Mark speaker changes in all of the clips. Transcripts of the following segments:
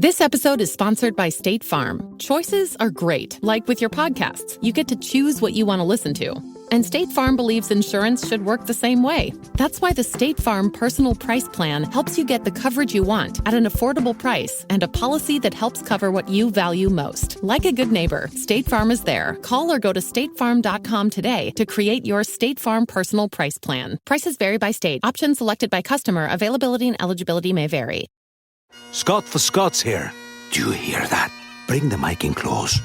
Speaker 1: This episode is sponsored by State Farm. Choices are great. Like with your podcasts, you get to choose what you want to listen to. And State Farm believes insurance should work the same way. That's why the State Farm Personal Price Plan helps you get the coverage you want at an affordable price and a policy that helps cover what you value most. Like a good neighbor, State Farm is there. Call or go to statefarm.com today to create your State Farm Personal Price Plan. Prices vary by state. Options selected by customer. Availability and eligibility may vary.
Speaker 2: Scott for Scots here. Do you hear that? Bring the mic in close.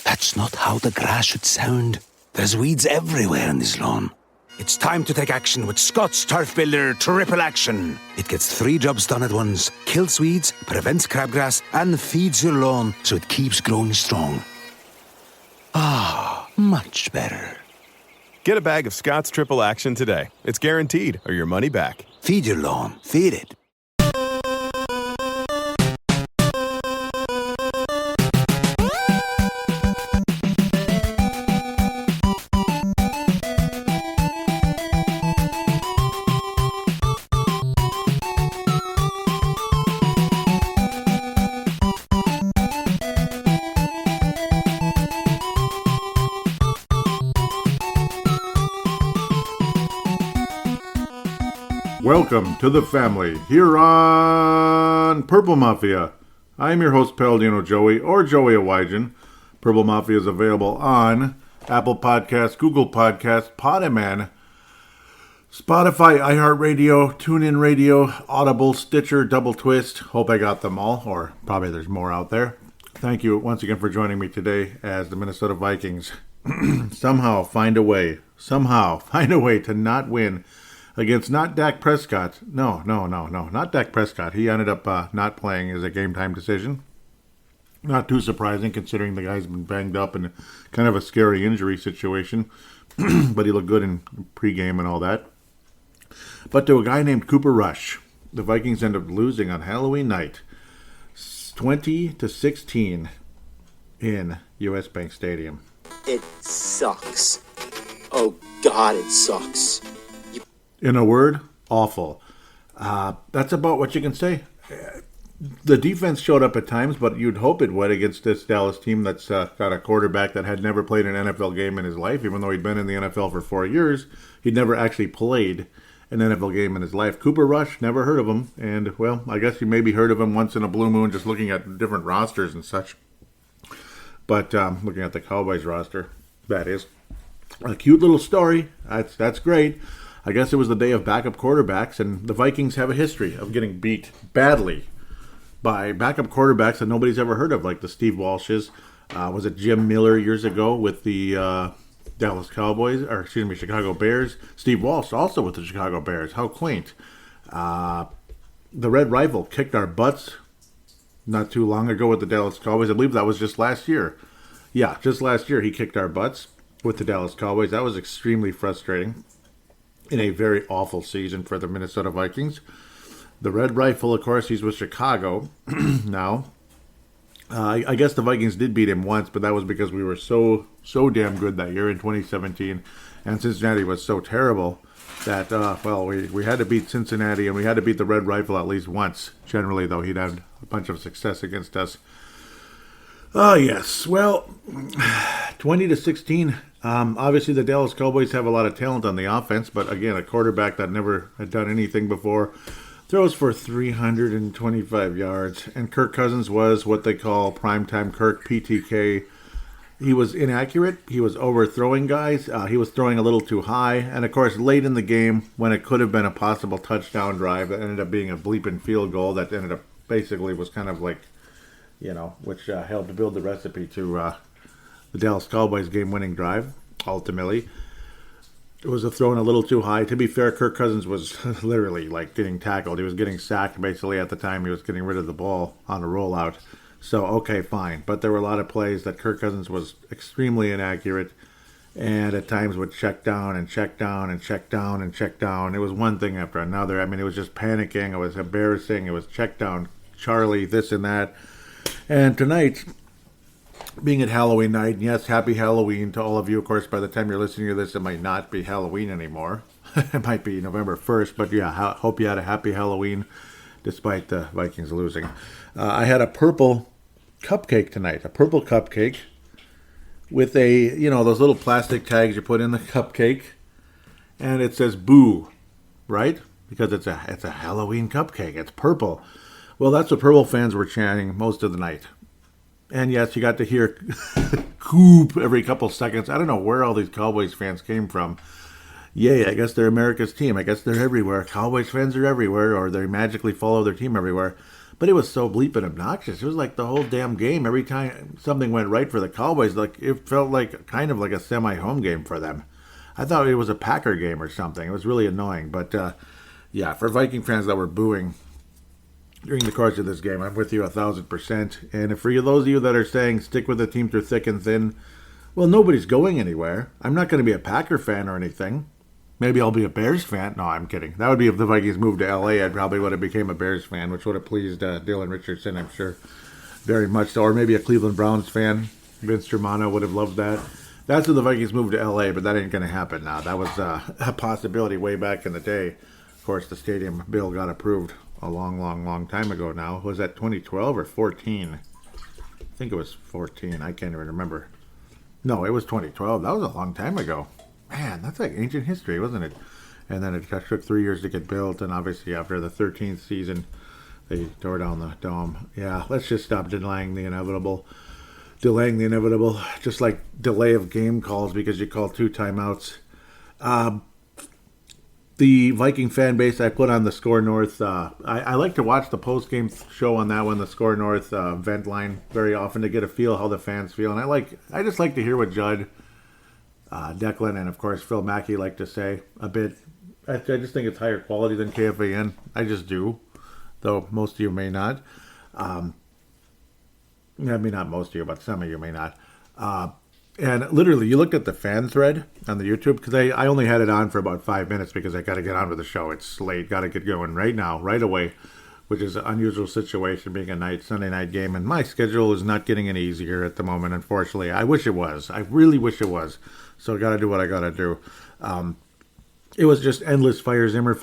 Speaker 2: That's not how the grass should sound. There's weeds everywhere in this lawn. It's time to take action with Scott's Turf Builder Triple Action. It gets 3 jobs done at once. Kills weeds, prevents crabgrass, and feeds your lawn so it keeps growing strong. Ah, much better.
Speaker 3: Get a bag of Scott's Triple Action today. It's guaranteed, or your money back.
Speaker 2: Feed your lawn. Feed it.
Speaker 4: Welcome to the family here on Purple Mafia. I am your host, Paladino Joey, or Joey Awajan. Purple Mafia is available on Apple Podcasts, Google Podcasts, Podaman, Spotify, iHeartRadio, TuneIn Radio, Audible, Stitcher, Double Twist. Hope I got them all, or probably there's more out there. Thank you once again for joining me today as the Minnesota Vikings somehow find a way to not win against not Dak Prescott. No, not Dak Prescott. He ended up not playing as a game-time decision. Not too surprising considering the guy's been banged up in kind of a scary injury situation. But he looked good in pregame and all that. But to a guy named Cooper Rush, the Vikings end up losing on Halloween night, 20-16 in U.S. Bank Stadium.
Speaker 5: It sucks. Oh, God, it sucks.
Speaker 4: In a word, awful. That's about what you can say. The defense showed up at times, but you'd hope it would against this Dallas team that's got a quarterback that had never played an NFL game in his life. Even though he'd been in the NFL for 4 years, he'd never actually played an NFL game in his life. Cooper Rush, never heard of him. And, well, I guess you maybe heard of him once in a blue moon just looking at different rosters and such. But looking at the Cowboys roster, that is. A cute little story. That's great. I guess it was the day of backup quarterbacks, and the Vikings have a history of getting beat badly by backup quarterbacks that nobody's ever heard of, like the Steve Walshes. Was it Jim Miller years ago with the Dallas Cowboys, Chicago Bears? Steve Walsh also with the Chicago Bears. How quaint. The Red Rifle kicked our butts not too long ago with the Dallas Cowboys. I believe that was just last year. Yeah, just last year he kicked our butts with the Dallas Cowboys. That was extremely frustrating. In a very awful season for the Minnesota Vikings. The Red Rifle, of course, he's with Chicago now. I guess the Vikings did beat him once, but that was because we were so damn good that year in 2017. And Cincinnati was so terrible that, we had to beat Cincinnati and we had to beat the Red Rifle at least once. Generally, though, he'd had a bunch of success against us. Oh, yes. Well, 20-16. Obviously, the Dallas Cowboys have a lot of talent on the offense, but again, a quarterback that never had done anything before throws for 325 yards. And Kirk Cousins was what they call primetime Kirk, PTK. He was inaccurate. He was overthrowing guys. He was throwing a little too high. And of course, late in the game, when it could have been a possible touchdown drive, that ended up being a bleeping field goal that ended up basically was kind of like, which helped build the recipe to the Dallas Cowboys game-winning drive, ultimately. It was a thrown a little too high. To be fair, Kirk Cousins was literally like getting tackled. He was getting sacked basically at the time he was getting rid of the ball on a rollout. So, okay, fine. But there were a lot of plays that Kirk Cousins was extremely inaccurate and at times would check down and check down and check down and check down. It was one thing after another. I mean, it was just panicking. It was embarrassing. It was check down Charlie, this and that. And tonight, being at Halloween night, and yes, happy Halloween to all of you. Of course, by the time you're listening to this, it might not be Halloween anymore. It might be November 1st, but yeah, hope you had a happy Halloween. despite the Vikings losing. I had a purple cupcake tonight, a purple cupcake with those little plastic tags you put in the cupcake, and it says boo, right? Because it's a Halloween cupcake. It's purple. Well, that's what Purple fans were chanting most of the night. And yes, you got to hear Coop every couple seconds. I don't know where all these Cowboys fans came from. Yay, I guess they're America's team. I guess they're everywhere. Cowboys fans are everywhere, or they magically follow their team everywhere. But it was so bleeping obnoxious. It was like the whole damn game. Every time something went right for the Cowboys, like it felt like kind of like a semi-home game for them. I thought it was a Packer game or something. It was really annoying. But yeah, for Viking fans that were booing during the course of this game, I'm with you 1,000%. And for those of you that are saying stick with the team through thick and thin, well, nobody's going anywhere. I'm not going to be a Packer fan or anything. Maybe I'll be a Bears fan. No, I'm kidding. That would be if the Vikings moved to L.A. I probably would have became a Bears fan, which would have pleased Dylan Richardson, I'm sure, very much so. Or maybe a Cleveland Browns fan. Vince Germano would have loved that. That's if the Vikings moved to L.A., but that ain't going to happen now. That was a possibility way back in the day. Of course, the stadium bill got approved a long time ago now. Was that 2012 or 14? I think it was 14. I can't even remember. No, it was 2012. That was a long time ago. Man, that's like ancient history, wasn't it? And then it took 3 years to get built, and obviously after the 13th season, they tore down the dome. Yeah, let's just stop delaying the inevitable. Just like delay of game calls because you call 2 timeouts. The Viking fan base I put on the Score North, I like to watch the post-game show on that one, the Score North vent line, very often to get a feel how the fans feel. And I just like to hear what Judd, Declan, and of course Phil Mackey like to say a bit. I just think it's higher quality than KFAN. I just do, though most of you may not. I mean, not most of you, but some of you may not. And literally, you looked at the fan thread on the YouTube, because I only had it on for about 5 minutes because I got to get on with the show. It's late, got to get going right now, right away, which is an unusual situation being a Sunday night game. And my schedule is not getting any easier at the moment, unfortunately. I wish it was. I really wish it was. So I got to do what I got to do. It was just endless fire Zimmer.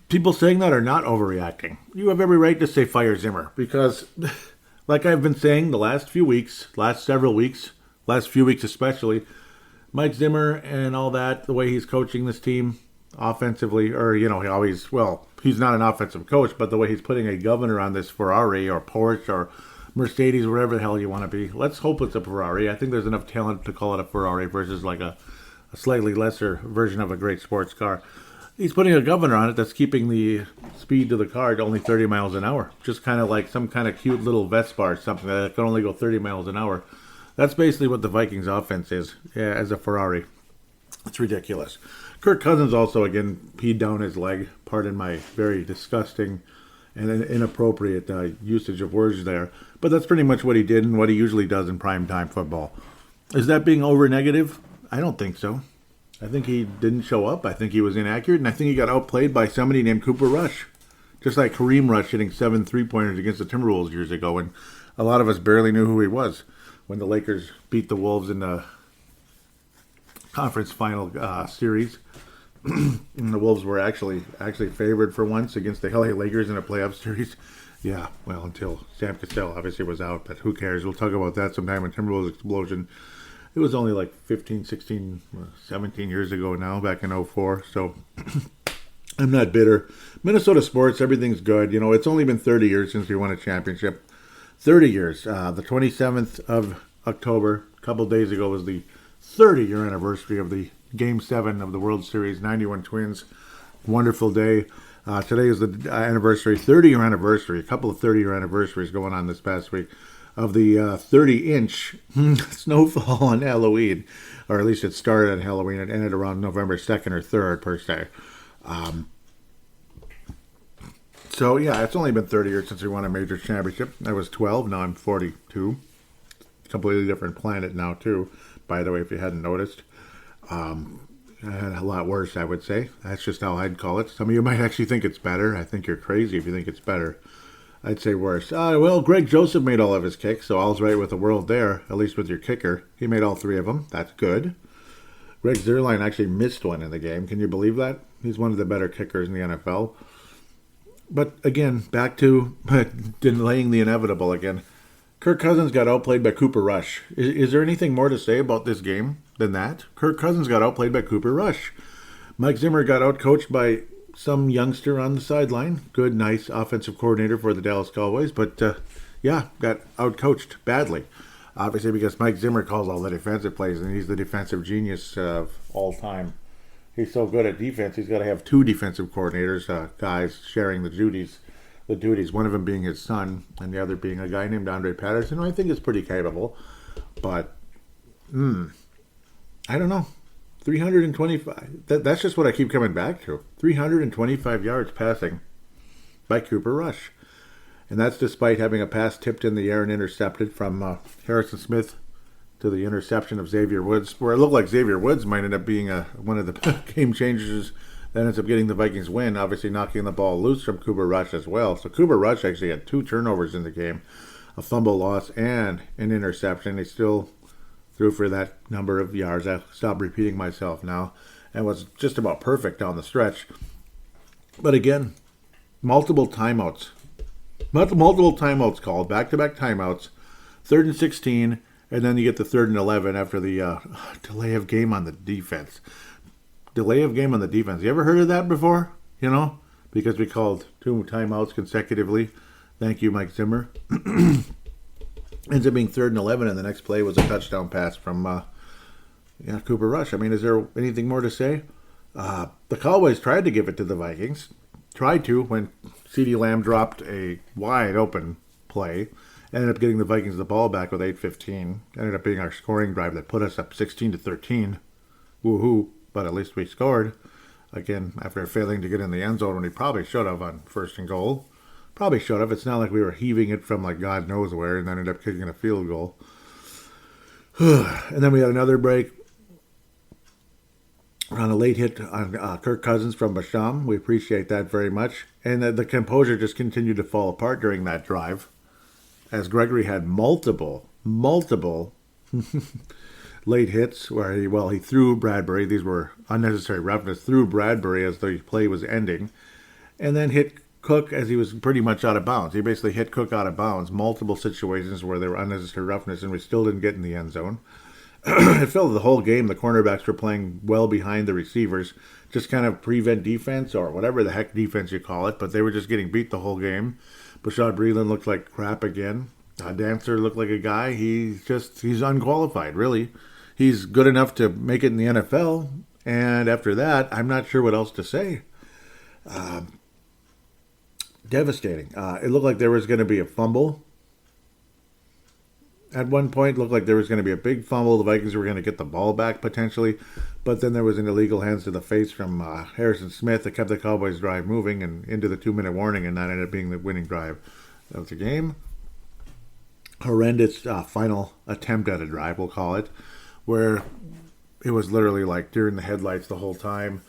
Speaker 4: People saying that are not overreacting. You have every right to say fire Zimmer because... Like I've been saying the last few weeks especially, Mike Zimmer and all that, the way he's coaching this team offensively, or, he's not an offensive coach, but the way he's putting a governor on this Ferrari or Porsche or Mercedes, whatever the hell you want to be. Let's hope it's a Ferrari. I think there's enough talent to call it a Ferrari versus like a slightly lesser version of a great sports car. He's putting a governor on it that's keeping the speed to the car to only 30 miles an hour. Just kind of like some kind of cute little Vespa or something that can only go 30 miles an hour. That's basically what the Vikings offense is, as a Ferrari. It's ridiculous. Kirk Cousins also, again, peed down his leg. Pardon my very disgusting and inappropriate usage of words there. But that's pretty much what he did and what he usually does in primetime football. Is that being over negative? I don't think so. I think he didn't show up. I think he was inaccurate, and I think he got outplayed by somebody named Cooper Rush. Just like Kareem Rush hitting 7 3-pointers against the Timberwolves years ago, and a lot of us barely knew who he was when the Lakers beat the Wolves in the conference final series. And the Wolves were actually favored for once against the LA Lakers in a playoff series. Yeah, well, until Sam Cassell obviously was out, but who cares? We'll talk about that sometime when Timberwolves explosion. It was only like 15, 16, 17 years ago now, back in 2004. So I'm not bitter. Minnesota sports, everything's good. It's only been 30 years since we won a championship. 30 years. The 27th of October, a couple days ago, was the 30-year anniversary of the Game 7 of the World Series, 91 Twins. Wonderful day. Today is the 30-year anniversary, a couple of 30-year anniversaries going on this past week, of the 30-inch snowfall on Halloween, or at least it started on Halloween and ended around November 2nd or 3rd per se. So yeah, it's only been 30 years since we won a major championship. I was 12, now I'm 42. Completely different planet now too, by the way, if you hadn't noticed. And a lot worse, I would say. That's just how I'd call it. Some of you might actually think it's better. I think you're crazy if you think it's better. I'd say worse. Well, Greg Joseph made all of his kicks, so all's right with the world there, at least with your kicker. He made all 3 of them. That's good. Greg Zuerlein actually missed one in the game. Can you believe that? He's one of the better kickers in the NFL. But again, back to delaying the inevitable again. Kirk Cousins got outplayed by Cooper Rush. Is there anything more to say about this game than that? Kirk Cousins got outplayed by Cooper Rush. Mike Zimmer got outcoached by some youngster on the sideline. Good, nice offensive coordinator for the Dallas Cowboys. But, got outcoached badly. Obviously because Mike Zimmer calls all the defensive plays, and he's the defensive genius of all time. He's so good at defense, he's got to have two defensive coordinators, guys sharing the duties. One of them being his son, and the other being a guy named Andre Patterson, who I think is pretty capable. But, I don't know. 325. That's just what I keep coming back to. 325 yards passing by Cooper Rush. And that's despite having a pass tipped in the air and intercepted from Harrison Smith to the interception of Xavier Woods, where it looked like Xavier Woods might end up being one of the game changers that ends up getting the Vikings win, obviously knocking the ball loose from Cooper Rush as well. So Cooper Rush actually had 2 turnovers in the game, a fumble loss and an interception. He still threw for that number of yards. I'll stop repeating myself now. And was just about perfect down the stretch. But again, multiple timeouts. Multiple timeouts called, back-to-back timeouts, 3rd and 16, and then you get the 3rd and 11 after the delay of game on the defense. Delay of game on the defense. You ever heard of that before? You know? Because we called 2 timeouts consecutively. Thank you, Mike Zimmer. Ends up being 3rd and 11, and the next play was a touchdown pass from Cooper Rush. I mean, is there anything more to say? The Cowboys tried to give it to the Vikings. Tried to when CeeDee Lamb dropped a wide open play. Ended up getting the Vikings the ball back with 8:15. Ended up being our scoring drive that put us up 16-13. Woohoo! But at least we scored. Again, after failing to get in the end zone when we probably should have on 1st and goal. Probably should have. It's not like we were heaving it from like God knows where and then ended up kicking a field goal. And then we had another break on a late hit on Kirk Cousins from Basham. We appreciate that very much. And the composure just continued to fall apart during that drive as Gregory had multiple late hits where he threw Bradbury. These were unnecessary roughness. Threw Bradbury as the play was ending. And then hit Cook as he was pretty much out of bounds. He basically hit Cook out of bounds. Multiple situations where there were unnecessary roughness and we still didn't get in the end zone. It felt the whole game the cornerbacks were playing well behind the receivers, just kind of prevent defense or whatever the heck defense you call it, but they were just getting beat the whole game. Bashad Breeland looked like crap again. Dancer looked like a guy. He's unqualified, really. He's good enough to make it in the NFL, and after that, I'm not sure what else to say. Devastating. It looked like there was going to be a fumble. At one point, it looked like there was going to be a big fumble. The Vikings were going to get the ball back, potentially. But then there was an illegal hands to the face from Harrison Smith that kept the Cowboys' drive moving and into the 2-minute warning, and that ended up being the winning drive of the game. Horrendous final attempt at a drive, we'll call it, where it was literally like deer in the headlights the whole time.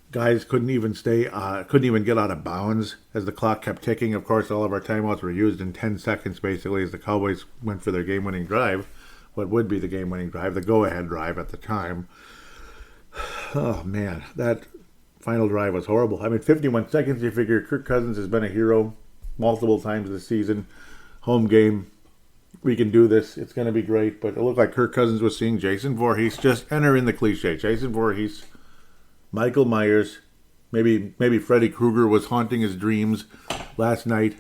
Speaker 4: Guys couldn't even get out of bounds as the clock kept ticking. Of course, all of our timeouts were used in 10 seconds, basically, as the Cowboys went for their game-winning drive. What would be the game-winning drive, the go-ahead drive at the time. Oh, man, that final drive was horrible. I mean, 51 seconds, you figure Kirk Cousins has been a hero multiple times this season. Home game, we can do this. It's going to be great. But it looked like Kirk Cousins was seeing Jason Voorhees just enter in the cliche. Jason Voorhees, Michael Myers, maybe Freddy Krueger was haunting his dreams last night,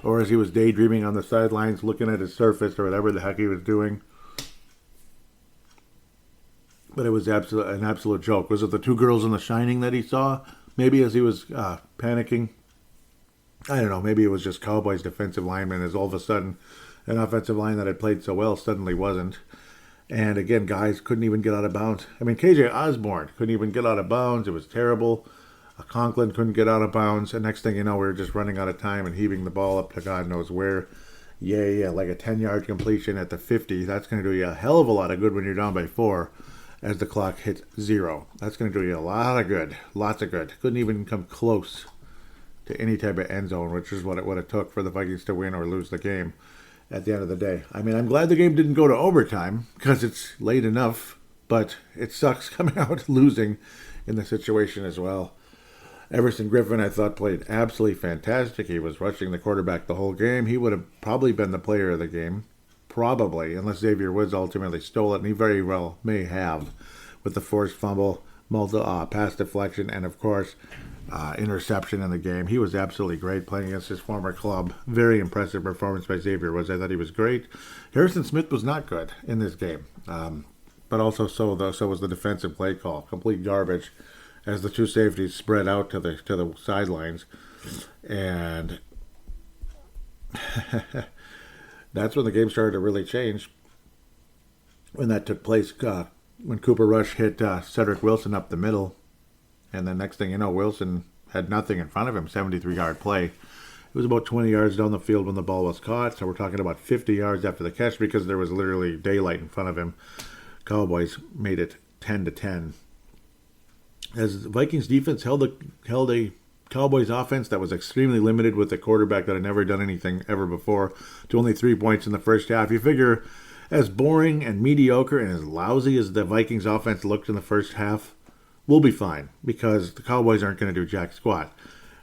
Speaker 4: or as he was daydreaming on the sidelines looking at his surface or whatever the heck he was doing. But it was an absolute joke. Was it the 2 girls in The Shining that he saw? Maybe as he was panicking? I don't know. Maybe it was just Cowboys defensive linemen as all of a sudden an offensive line that had played so well suddenly wasn't. And again, guys couldn't even get out of bounds. I mean, KJ Osborne couldn't even get out of bounds. It was terrible. Conklin couldn't get out of bounds. And next thing you know, we were just running out of time and heaving the ball up to God knows where. Yeah, like a 10-yard completion at the 50. That's going to do you a hell of a lot of good when you're down by 4 as the clock hits 0. That's going to do you a lot of good. Lots of good. Couldn't even come close to any type of end zone, which is what it took for the Vikings to win or lose the game at the end of the day. I mean, I'm glad the game didn't go to overtime because it's late enough but it sucks coming out losing in the situation as well. Everson Griffin, I thought, played absolutely fantastic. He was rushing the quarterback the whole game. He would have probably been the player of the game. Probably, unless Xavier Woods ultimately stole it, and he very well may have, with the forced fumble, pass deflection, and of course, interception in the game. He was absolutely great playing against his former club. Very impressive performance by Xavier Woods. I thought he was great. Harrison Smith was not good in this game, but also so was the defensive play call. Complete garbage, as the two safeties spread out to the sidelines, and that's when the game started to really change. When that took place, when Cooper Rush hit Cedric Wilson up the middle, and then next thing you know, Wilson had nothing in front of him, 73-yard play. It was about 20 yards down the field when the ball was caught, so we're talking about 50 yards after the catch because there was literally daylight in front of him. Cowboys made it 10-10. As the Vikings defense held a Cowboys offense that was extremely limited with a quarterback that had never done anything ever before to only 3 points in the first half. You figure, as boring and mediocre and as lousy as the Vikings offense looked in the first half, we'll be fine because the Cowboys aren't going to do jack squat.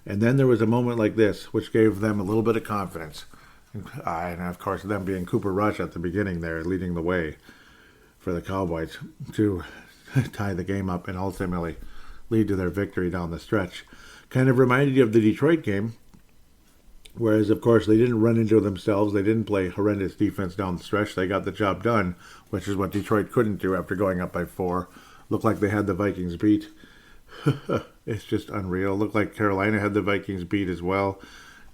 Speaker 4: And then there was a moment like this, which gave them a little bit of confidence. And of course, them being Cooper Rush at the beginning there, leading the way for the Cowboys to tie the game up and ultimately lead to their victory down the stretch. Kind of reminded you of the Detroit game, whereas, of course, they didn't run into themselves. They didn't play horrendous defense down the stretch. They got the job done, which is what Detroit couldn't do after going up by 4. Looked like they had the Vikings beat. It's just unreal. Looked like Carolina had the Vikings beat as well.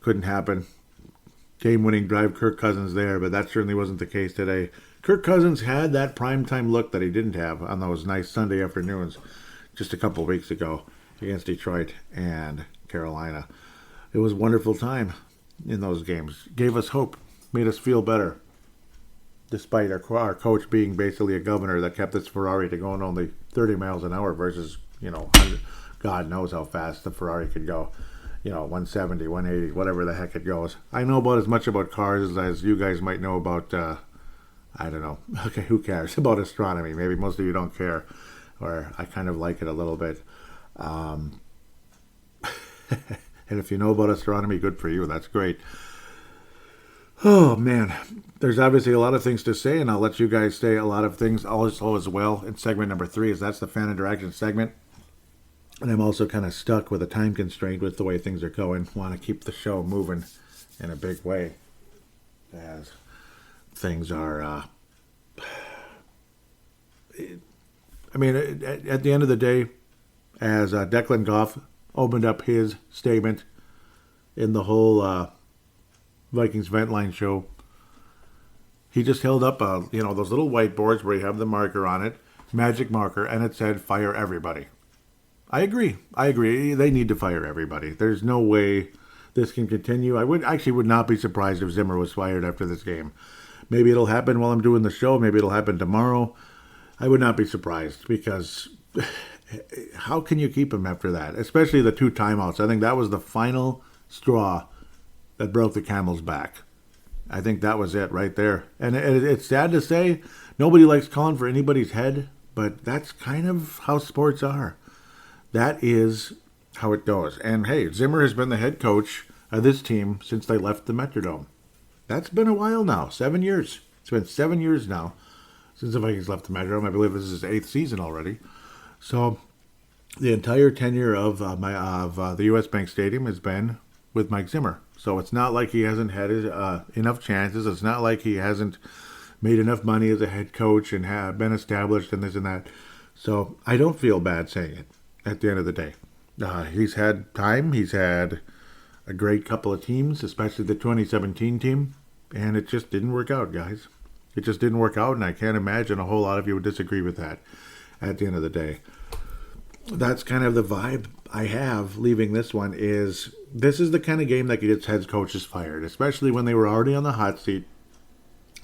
Speaker 4: Couldn't happen. Game-winning drive, Kirk Cousins there, but that certainly wasn't the case today. Kirk Cousins had that primetime look that he didn't have on those nice Sunday afternoons just a couple weeks ago against Detroit and Carolina. It was a wonderful time in those games. Gave us hope. Made us feel better. Despite our coach being basically a governor that kept his Ferrari to going only 30 miles an hour versus, God knows how fast the Ferrari could go. 170, 180, whatever the heck it goes. I know about as much about cars as you guys might know about, I don't know. Okay, who cares? About astronomy. Maybe most of you don't care. Or I kind of like it a little bit. And if you know about astronomy, good for you. That's great. Oh, man. There's obviously a lot of things to say, and I'll let you guys say a lot of things also as well in segment number 3, as that's the fan interaction segment. And I'm also kind of stuck with a time constraint with the way things are going. Want to keep the show moving in a big way as things are... at the end of the day, as Declan Goff opened up his statement in the whole Vikings vent line show, he just held up, those little whiteboards where you have the marker on it, magic marker, and it said, fire everybody. I agree. They need to fire everybody. There's no way this can continue. I would not be surprised if Zimmer was fired after this game. Maybe it'll happen while I'm doing the show. Maybe it'll happen tomorrow. I would not be surprised because how can you keep him after that? Especially the 2 timeouts. I think that was the final straw that broke the camel's back. I think that was it right there. And it's sad to say, nobody likes calling for anybody's head, but that's kind of how sports are. That is how it goes. And hey, Zimmer has been the head coach of this team since they left the Metrodome. That's been a while now, 7 years. It's been 7 years now since the Vikings left the Metrodome. I believe this is his 8th season already. So the entire tenure of the U.S. Bank Stadium has been with Mike Zimmer. So it's not like he hasn't had enough chances. It's not like he hasn't made enough money as a head coach and have been established and this and that. So I don't feel bad saying it at the end of the day. He's had time. He's had a great couple of teams, especially the 2017 team. And it just didn't work out, guys. It just didn't work out, and I can't imagine a whole lot of you would disagree with that at the end of the day. That's kind of the vibe I have leaving this one is this is the kind of game that gets head coaches fired, especially when they were already on the hot seat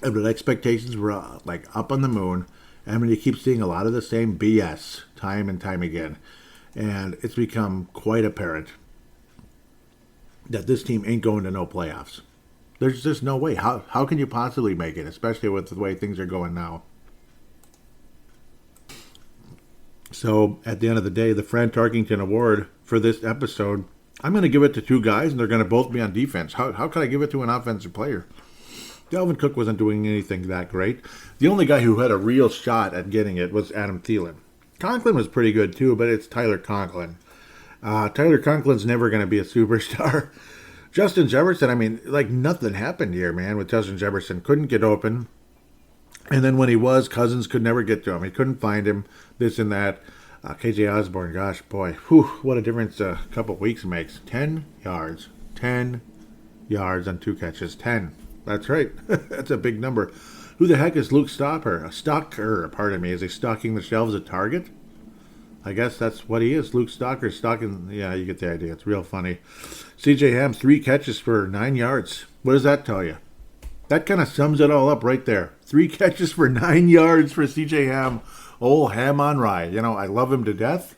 Speaker 4: and the expectations were up on the moon. And when you keep seeing a lot of the same BS time and time again, and it's become quite apparent that this team ain't going to no playoffs. There's just no way. How can you possibly make it, especially with the way things are going now? So at the end of the day, the Fran Tarkington Award for this episode, I'm going to give it to two guys, and they're going to both be on defense. How can I give it to an offensive player? Dalvin Cook wasn't doing anything that great. The only guy who had a real shot at getting it was Adam Thielen. Conklin was pretty good too, but it's Tyler Conklin. Tyler Conklin's never going to be a superstar. Justin Jefferson, I mean, like nothing happened here, man, with Justin Jefferson. Couldn't get open. And then when he was, Cousins could never get to him. He couldn't find him, this and that. KJ Osborne, gosh, boy, what a difference a couple weeks makes. 10 yards. 10 yards on 2 catches. 10. That's right. That's a big number. Who the heck is Luke Stocker? Is he stocking the shelves at Target? I guess that's what he is. Luke Stocker stocking. Yeah, you get the idea. It's real funny. CJ Ham, 3 catches for 9 yards. What does that tell you? That kind of sums it all up right there. 3 catches for 9 yards for CJ Ham. Old Ham on rye. You know, I love him to death.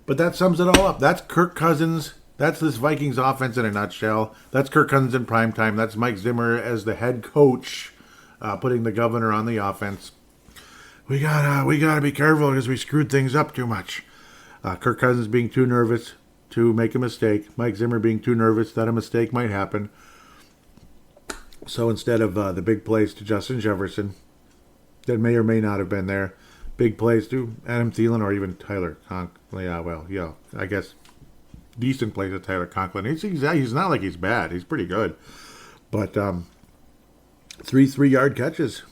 Speaker 4: But that sums it all up. That's Kirk Cousins. That's this Vikings offense in a nutshell. That's Kirk Cousins in primetime. That's Mike Zimmer as the head coach, putting the governor on the offense. We gotta be careful because we screwed things up too much. Kirk Cousins being too nervous to make a mistake. Mike Zimmer being too nervous that a mistake might happen. So instead of the big plays to Justin Jefferson, that may or may not have been there, big plays to Adam Thielen or even Tyler Conklin. I guess decent plays to Tyler Conklin. He's not like he's bad. He's pretty good. But 3 3-yard catches.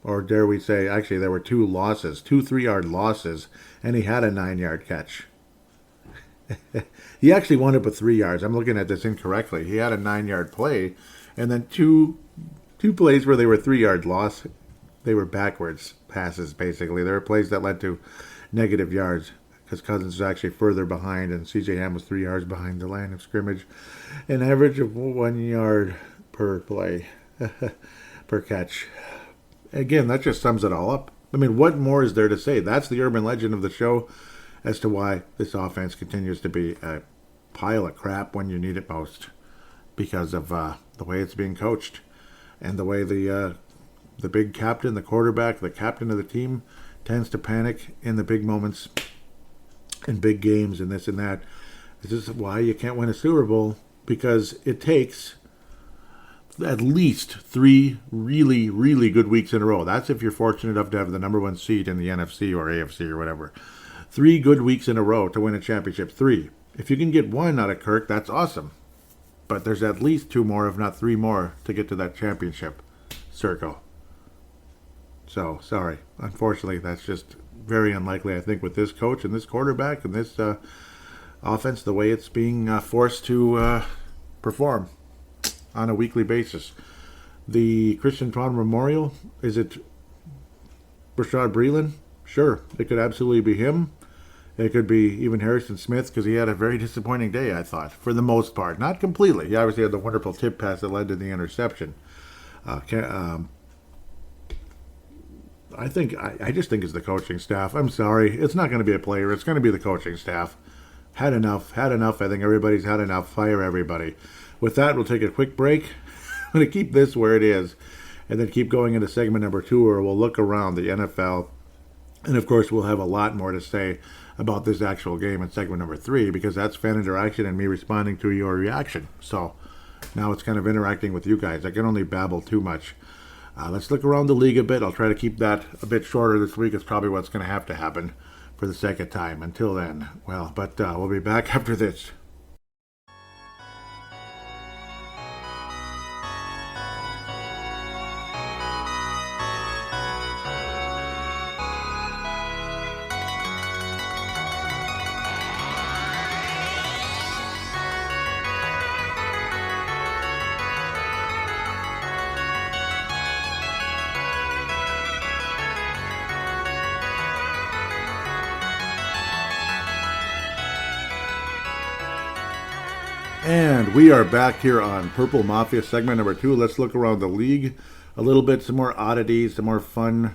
Speaker 4: Or dare we say, actually, there were 2 losses, 2 3-yard losses, and he had a 9-yard catch. He actually wound up with 3 yards. I'm looking at this incorrectly. He had a 9-yard play, and then two plays where they were 3-yard loss. They were backwards passes, basically. There were plays that led to negative yards because Cousins was actually further behind, and C.J. Ham was 3 yards behind the line of scrimmage. An average of 1 yard per play, per catch. Again, that just sums it all up. I mean, what more is there to say? That's the urban legend of the show as to why this offense continues to be a pile of crap when you need it most because of the way it's being coached and the way the big captain, the quarterback, the captain of the team tends to panic in the big moments in big games and this and that. This is why you can't win a Super Bowl, because it takes at least 3 really, really good weeks in a row. That's if you're fortunate enough to have the number 1 seed in the NFC or AFC or whatever. 3 good weeks in a row to win a championship. 3. If you can get 1 out of Kirk, that's awesome. But there's at least 2 more, if not 3 more, to get to that championship circle. So, sorry. Unfortunately, that's just very unlikely, I think, with this coach and this quarterback and this offense, the way it's being forced to perform on a weekly basis. The Christian Pond Memorial, is it Rashad Breeland? Sure, it could absolutely be him. It could be even Harrison Smith, because he had a very disappointing day, I thought, for the most part. Not completely. He obviously had the wonderful tip pass that led to the interception. I just think it's the coaching staff. I'm sorry. It's not going to be a player. It's going to be the coaching staff. Had enough. I think everybody's had enough. Fire everybody. With that, we'll take a quick break. I'm going to keep this where it is and then keep going into segment number 2, where we'll look around the NFL. And, of course, we'll have a lot more to say about this actual game in segment number 3, because that's fan interaction and me responding to your reaction. So now it's kind of interacting with you guys. I can only babble too much. Let's look around the league a bit. I'll try to keep that a bit shorter this week. It's probably what's going to have to happen for the sake of time. Until then, we'll be back after this. And we are back here on Purple Mafia segment number 2. Let's look around the league a little bit. Some more oddities, some more fun,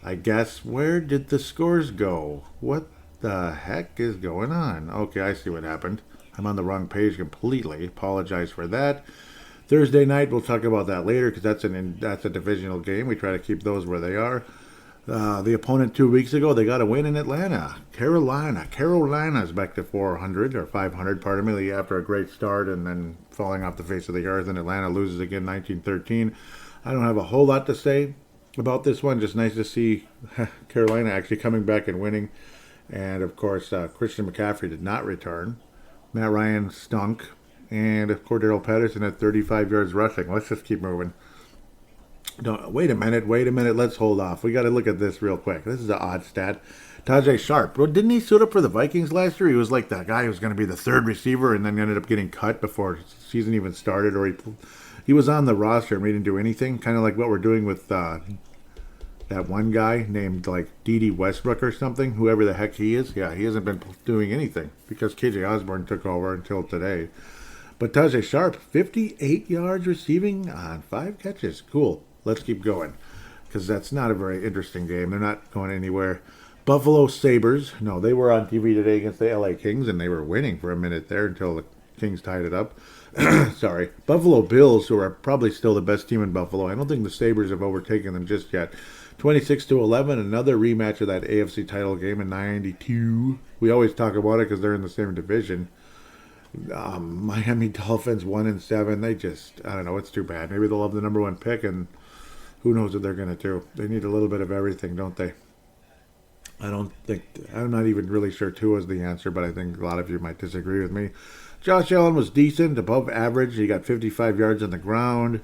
Speaker 4: I guess. Where did the scores go? What the heck is going on? Okay, I see what happened. I'm on the wrong page completely. Apologize for that. Thursday night, we'll talk about that later, because that's a divisional game. We try to keep those where they are. The opponent 2 weeks ago, they got a win in Atlanta. Carolina's back to 400 or 500, pardon me, after a great start and then falling off the face of the earth. And Atlanta loses again 19-13. I don't have a whole lot to say about this one. Just nice to see Carolina actually coming back and winning. And of course, Christian McCaffrey did not return. Matt Ryan stunk. And Cordero Patterson had 35 yards rushing. Let's just keep moving. Wait a minute. Let's hold off. We got to look at this real quick. This is an odd stat. Tajay Sharp. Bro, didn't he suit up for the Vikings last year? He was like that guy who was going to be the third receiver and then ended up getting cut before the season even started. Or he was on the roster and we didn't do anything. Kind of like what we're doing with that one guy named like D.D. Westbrook or something. Whoever the heck he is. Yeah, he hasn't been doing anything because K.J. Osborne took over until today. But Tajay Sharp, 58 yards receiving on 5 catches. Cool. Let's keep going, because that's not a very interesting game. They're not going anywhere. Buffalo Sabres, no, they were on TV today against the LA Kings, and they were winning for a minute there until the Kings tied it up. Sorry. Buffalo Bills, who are probably still the best team in Buffalo. I don't think the Sabres have overtaken them just yet. 26-11, another rematch of that AFC title game in 92. We always talk about it because they're in the same division. Miami Dolphins 1-7. They just, I don't know, it's too bad. Maybe they'll have the number 1 pick, and who knows what they're going to do. They need a little bit of everything, don't they? I'm not even really sure Tua is the answer, but I think a lot of you might disagree with me. Josh Allen was decent, above average. He got 55 yards on the ground.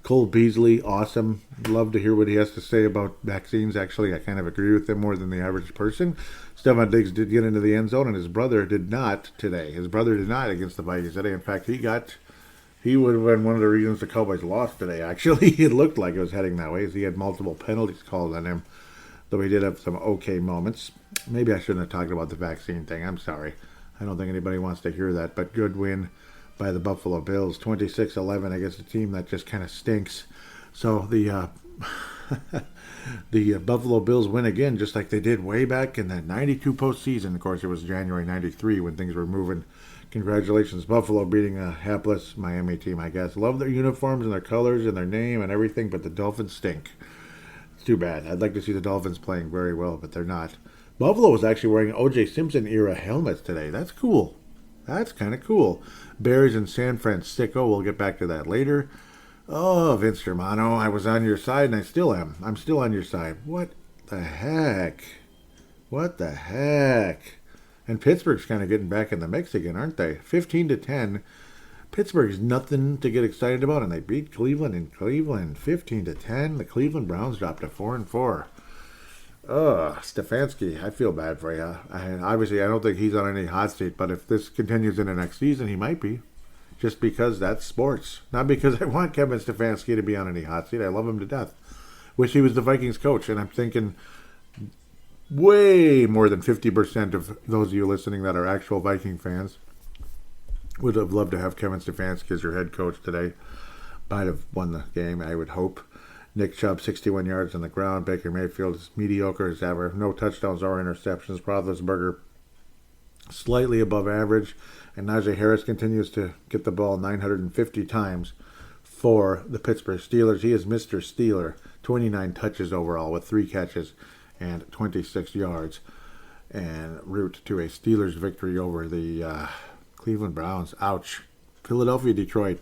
Speaker 4: Cole Beasley, awesome. Love to hear what he has to say about vaccines. Actually, I kind of agree with him more than the average person. Stephon Diggs did get into the end zone, and his brother did not today. His brother did not against the Vikings today. In fact, he would have been one of the reasons the Cowboys lost today, actually. It looked like it was heading that way. He had multiple penalties called on him, though he did have some okay moments. Maybe I shouldn't have talked about the vaccine thing. I'm sorry. I don't think anybody wants to hear that, but good win by the Buffalo Bills, 26-11 against a team that just kind of stinks. So the Buffalo Bills win again, just like they did way back in that 92 postseason. Of course, it was January 93 when things were moving. Congratulations, Buffalo, beating a hapless Miami team, I guess. Love their uniforms and their colors and their name and everything, but the Dolphins stink. It's too bad. I'd like to see the Dolphins playing very well, but they're not. Buffalo was actually wearing O.J. Simpson-era helmets today. That's cool. That's kind of cool. Bears in San Francisco. We'll get back to that later. Oh, Vince Germano, I was on your side, and I still am. I'm still on your side. What the heck? What the heck? And Pittsburgh's kind of getting back in the mix again, aren't they? 15-10. Pittsburgh's nothing to get excited about, and they beat Cleveland in Cleveland. 15-10. The Cleveland Browns dropped to 4-4. Stefanski, I feel bad for you. Obviously, I don't think he's on any hot seat, but if this continues in the next season, he might be. Just because that's sports. Not because I want Kevin Stefanski to be on any hot seat. I love him to death. Wish he was the Vikings coach, and I'm thinking way more than 50% of those of you listening that are actual Viking fans would have loved to have Kevin Stefanski as your head coach today. Might have won the game, I would hope. Nick Chubb, 61 yards on the ground. Baker Mayfield is mediocre as ever. No touchdowns or interceptions. Roethlisberger, slightly above average. And Najee Harris continues to get the ball 950 times for the Pittsburgh Steelers. He is Mr. Steeler. 29 touches overall with 3 catches and 26 yards. En route to a Steelers victory over the Cleveland Browns. Ouch. Philadelphia, Detroit.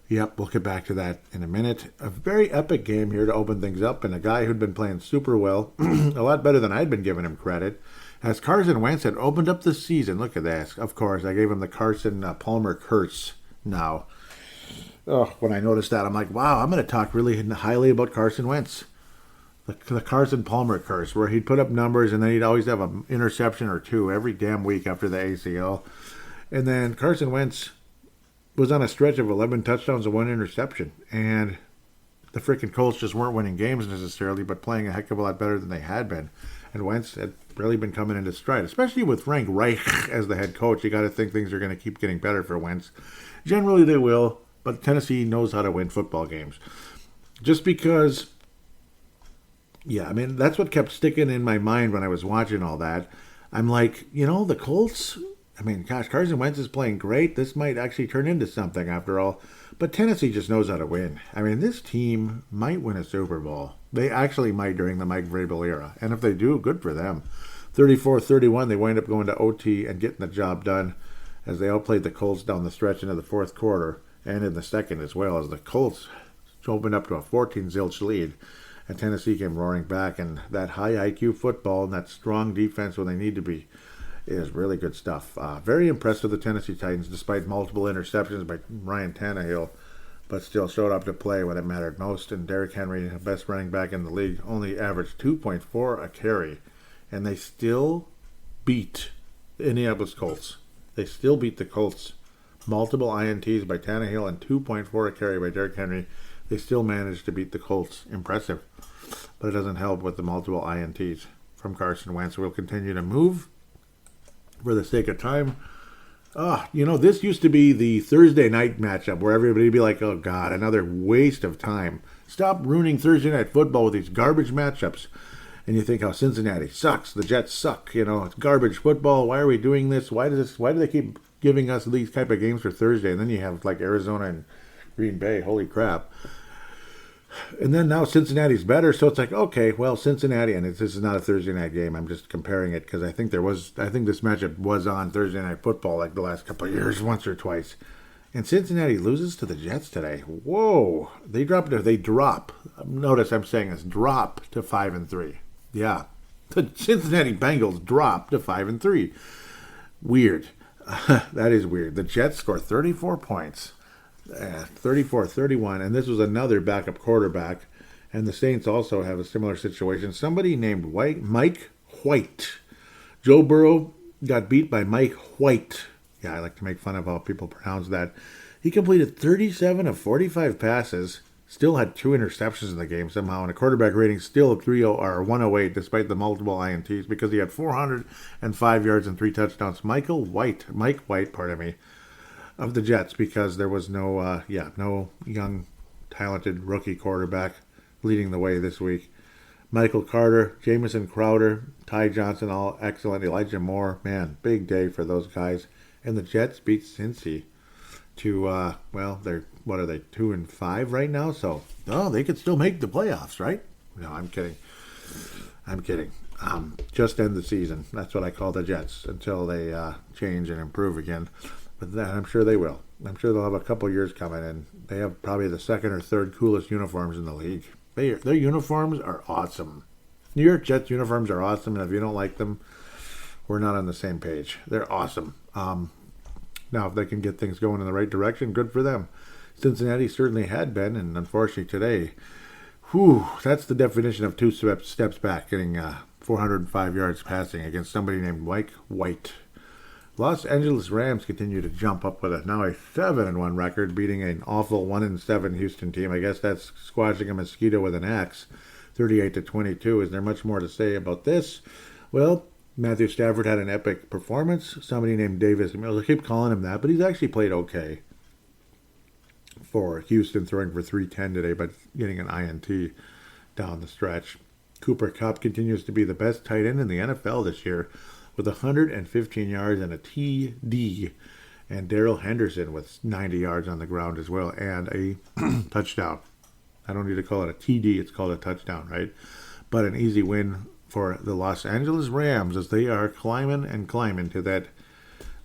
Speaker 4: Yep, we'll get back to that in a minute. A very epic game here to open things up, and a guy who'd been playing super well, a lot better than I'd been giving him credit, as Carson Wentz had opened up the season. Look at that. Of course, I gave him the Carson Palmer curse now. Oh, when I noticed that, I'm like, wow, I'm going to talk really highly about Carson Wentz. The Carson Palmer curse, where he'd put up numbers, and then he'd always have an interception or 2 every damn week after the ACL. And then Carson Wentz was on a stretch of 11 touchdowns and 1 interception. And the freaking Colts just weren't winning games necessarily, but playing a heck of a lot better than they had been. And Wentz had really been coming into stride, especially with Frank Reich as the head coach. You got to think things are going to keep getting better for Wentz. Generally they will, but Tennessee knows how to win football games. Just because, yeah, I mean, that's what kept sticking in my mind when I was watching all that. I'm like, the Colts I mean, gosh, Carson Wentz is playing great. This might actually turn into something after all. But Tennessee just knows how to win. I mean, this team might win a Super Bowl. They actually might during the Mike Vrabel era. And if they do, good for them. 34-31, they wind up going to OT and getting the job done as they outplayed the Colts down the stretch into the fourth quarter and in the second as well, as the Colts opened up to a 14-0 lead. And Tennessee came roaring back. And that high IQ football and that strong defense when they need to be is really good stuff. Very impressed with the Tennessee Titans, despite multiple interceptions by Ryan Tannehill, but still showed up to play when it mattered most. And Derrick Henry, the best running back in the league, only averaged 2.4 a carry. And they still beat the Indianapolis Colts. They still beat the Colts. Multiple INTs by Tannehill and 2.4 a carry by Derrick Henry. They still managed to beat the Colts. Impressive. But it doesn't help with the multiple INTs from Carson Wentz. We'll continue to move for the sake of time. This used to be the Thursday night matchup where everybody would be like, oh, God, another waste of time. Stop ruining Thursday night football with these garbage matchups. And you think, Cincinnati sucks. The Jets suck. It's garbage football. Why are we doing this? Why do they keep giving us these type of games for Thursday? And then you have like Arizona and Green Bay. Holy crap. And then now Cincinnati's better, so it's like, okay, well, Cincinnati, and this is not a Thursday night game. I'm just comparing it because I think this matchup was on Thursday Night Football like the last couple of years, once or twice. And Cincinnati loses to the Jets today. Whoa, they drop. Notice I'm saying this, drop to 5-3. Yeah, the Cincinnati Bengals drop to 5-3. Weird. That is weird. The Jets score 34 points. 34-31, and this was another backup quarterback, and the Saints also have a similar situation. Somebody named Mike White. Joe Burrow got beat by Mike White. Yeah, I like to make fun of how people pronounce that. He completed 37 of 45 passes, still had 2 interceptions in the game somehow, and a quarterback rating still of 108 despite the multiple INTs because he had 405 yards and 3 touchdowns. Mike White, of the Jets, because there was no young, talented rookie quarterback leading the way this week. Michael Carter, Jamison Crowder, Ty Johnson, all excellent. Elijah Moore, man, big day for those guys. And the Jets beat Cincy to, they're, 2-5 right now? So, they could still make the playoffs, right? No, I'm kidding. Just end the season. That's what I call the Jets until they change and improve again. But that, I'm sure they will. I'm sure they'll have a couple years coming, and they have probably the second or third coolest uniforms in the league. Their uniforms are awesome. New York Jets uniforms are awesome, and if you don't like them, we're not on the same page. They're awesome. Now, if they can get things going in the right direction, good for them. Cincinnati certainly had been, and unfortunately today, that's the definition of 2 steps back, getting 405 yards passing against somebody named Mike White. Los Angeles Rams continue to jump up with now a 7-1 record, beating an awful 1-7 Houston team. I guess that's squashing a mosquito with an axe, 38-22. Is there much more to say about this? Well, Matthew Stafford had an epic performance. Somebody named Davis Mills, I keep calling him that, but he's actually played okay for Houston, throwing for 310 today, but getting an INT down the stretch. Cooper Kupp continues to be the best tight end in the NFL this year, with 115 yards and a TD, and Darrell Henderson with 90 yards on the ground as well, and a touchdown. I don't need to call it a TD, it's called a touchdown, right? But an easy win for the Los Angeles Rams as they are climbing to that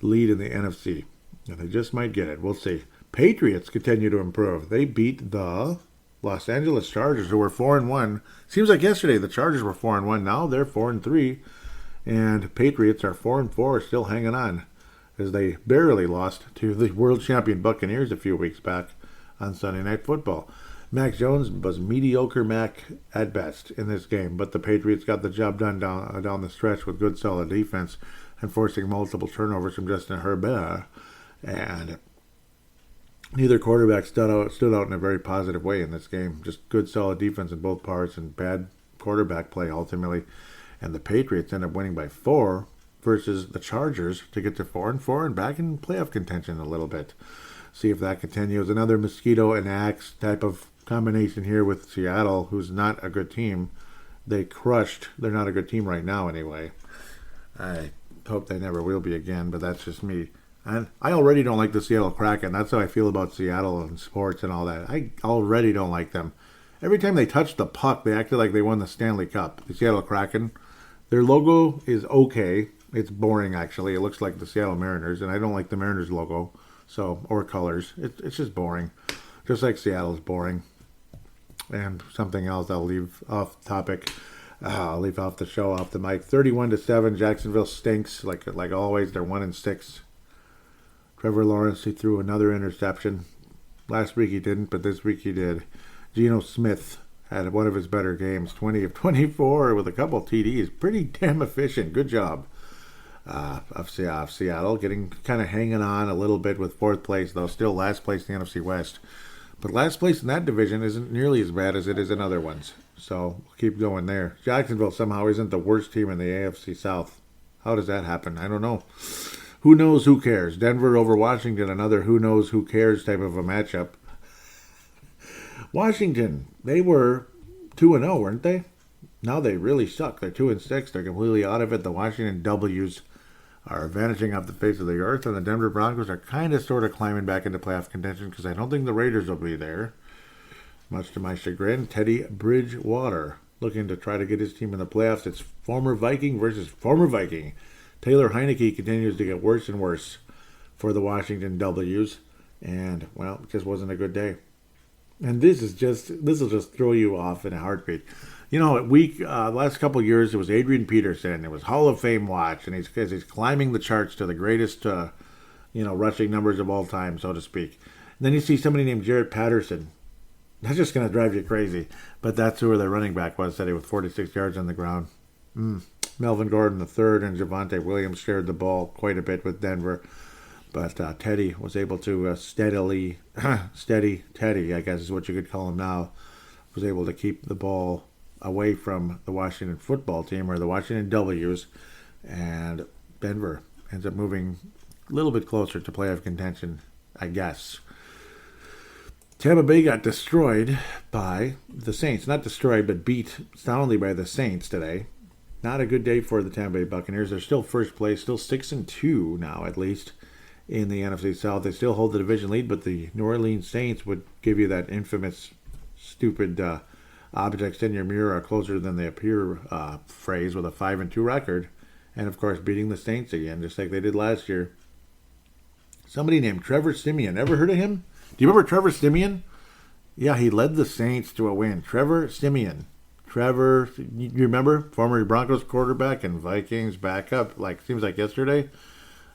Speaker 4: lead in the NFC. And they just might get it. We'll see. Patriots continue to improve. They beat the Los Angeles Chargers, who were 4-1. Seems like yesterday the Chargers were 4-1. Now they're 4-3. And Patriots are 4-4, still hanging on, as they barely lost to the world champion Buccaneers a few weeks back on Sunday Night Football. Mac Jones was mediocre Mac at best in this game, but the Patriots got the job done down the stretch with good solid defense and forcing multiple turnovers from Justin Herbert. And neither quarterback stood out in a very positive way in this game. Just good solid defense in both parts and bad quarterback play ultimately. And the Patriots end up winning by 4 versus the Chargers to get to 4-4 and back in playoff contention a little bit. See if that continues. Another mosquito and axe type of combination here with Seattle, who's not a good team. They're not a good team right now anyway. hope they never will be again, but that's just me. And I already don't like the Seattle Kraken. That's how I feel about Seattle and sports and all that. I already don't like them. Every time they touched the puck, they acted like they won the Stanley Cup. The Seattle Kraken, their logo is okay. It's boring, actually. It looks like the Seattle Mariners, and I don't like the Mariners logo, or colors. It's just boring. Just like Seattle's boring. And something else I'll leave off topic. I'll leave off the show, off the mic. 31-7, Jacksonville stinks. Like always, they're 1-6. Trevor Lawrence, he threw another interception. Last week he didn't, but this week he did. Geno Smith had one of his better games, 20 of 24 with a couple TDs. Pretty damn efficient. Good job of Seattle. Getting kind of hanging on a little bit with fourth place, though. Still last place in the NFC West. But last place in that division isn't nearly as bad as it is in other ones. So we'll keep going there. Jacksonville somehow isn't the worst team in the AFC South. How does that happen? I don't know. Who knows, who cares? Denver over Washington, another who knows, who cares type of a matchup. Washington, they were 2-0, weren't they? Now they really suck. They're 2-6. They're completely out of it. The Washington W's are vanishing off the face of the earth, and the Denver Broncos are kind of sort of climbing back into playoff contention because I don't think the Raiders will be there. Much to my chagrin, Teddy Bridgewater looking to try to get his team in the playoffs. It's former Viking versus former Viking. Taylor Heineke continues to get worse and worse for the Washington W's, and, well, it just wasn't a good day. And this will just throw you off in a heartbeat. You know, last couple of years, it was Adrian Peterson. It was Hall of Fame watch, and he's climbing the charts to the greatest, rushing numbers of all time, so to speak. And then you see somebody named Jarrett Patterson. That's just going to drive you crazy. But that's who their running back was, today with 46 yards on the ground. Melvin Gordon III and Javonte Williams shared the ball quite a bit with Denver. But Teddy was able to steady Teddy, I guess is what you could call him now, was able to keep the ball away from the Washington football team, or the Washington W's, and Denver ends up moving a little bit closer to playoff contention, I guess. Tampa Bay got destroyed by the Saints. Not destroyed, but beat soundly by the Saints today. Not a good day for the Tampa Bay Buccaneers. They're still first place, still 6-2 now at least in the NFC South. They still hold the division lead, but the New Orleans Saints would give you that infamous, stupid objects in your mirror are closer than they appear phrase with a 5-2 record. And, of course, beating the Saints again, just like they did last year. Somebody named Trevor Siemian. Ever heard of him? Do you remember Trevor Siemian? Yeah, he led the Saints to a win. Trevor Siemian. Trevor, you remember? Former Broncos quarterback and Vikings backup, seems like yesterday.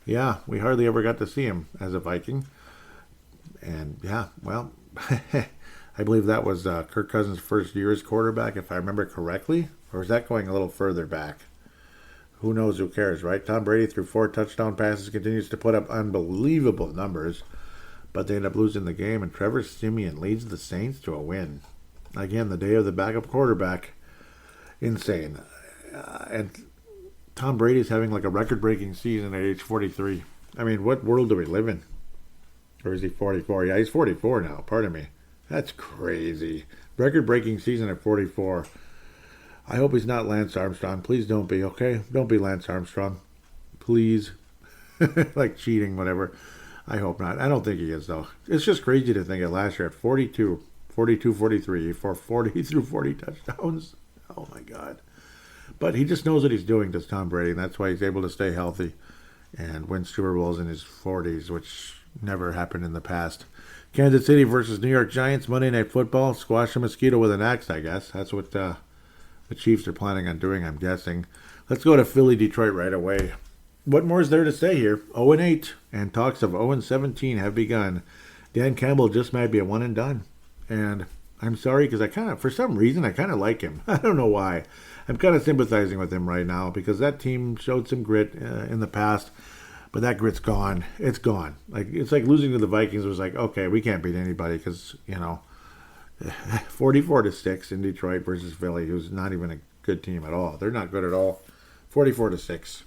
Speaker 4: Yeah, we hardly ever got to see him as a Viking. And, yeah, well, I believe that was Kirk Cousins' first year as quarterback, if I remember correctly. Or is that going a little further back? Who knows, who cares, right? Tom Brady threw 4 touchdown passes, continues to put up unbelievable numbers. But they end up losing the game, and Trevor Siemian leads the Saints to a win. Again, the day of the backup quarterback. Insane. And Tom Brady's having a record-breaking season at age 43. I mean, what world do we live in? Or is he 44? Yeah, he's 44 now. Pardon me. That's crazy. Record-breaking season at 44. I hope he's not Lance Armstrong. Please don't be, okay? Don't be Lance Armstrong. Please. Cheating, whatever. I hope not. I don't think he is, though. It's just crazy to think of last year at 42, 43, for 40 through 40 touchdowns. Oh, my God. But he just knows what he's doing, does Tom Brady, and that's why he's able to stay healthy and win Super Bowls in his 40s, which never happened in the past. Kansas City versus New York Giants, Monday Night Football. Squash a mosquito with an axe, I guess. That's what the Chiefs are planning on doing, I'm guessing. Let's go to Philly-Detroit right away. What more is there to say here? 0-8, and talks of 0-17 have begun. Dan Campbell just might be a one and done. And I'm sorry, because for some reason, I kind of like him. I don't know why. I'm kind of sympathizing with him right now, because that team showed some grit in the past, but that grit's gone. It's gone. It's like losing to the Vikings. It was like, okay, we can't beat anybody, because, 44-6 in Detroit versus Philly, who's not even a good team at all. They're not good at all. 44-6.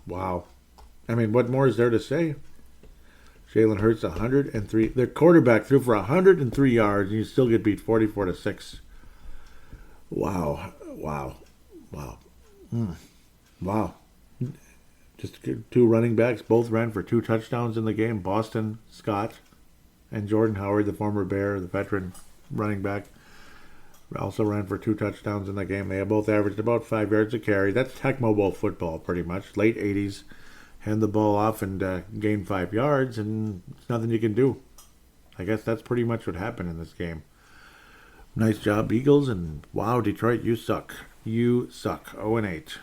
Speaker 4: Wow. I mean, what more is there to say? Jalen Hurts, 103. Their quarterback threw for 103 yards, and you still get beat 44-6. Wow. Wow. Just two running backs, both ran for 2 touchdowns in the game. Boston Scott and Jordan Howard, the former Bear, the veteran running back, also ran for 2 touchdowns in the game. They have both averaged about 5 yards a carry. That's Tecmo Bowl football, pretty much. Late 80s, hand the ball off and gain 5 yards, and it's nothing you can do. I guess that's pretty much what happened in this game. Nice job, Eagles, and wow, Detroit, you suck. You suck. 0-8.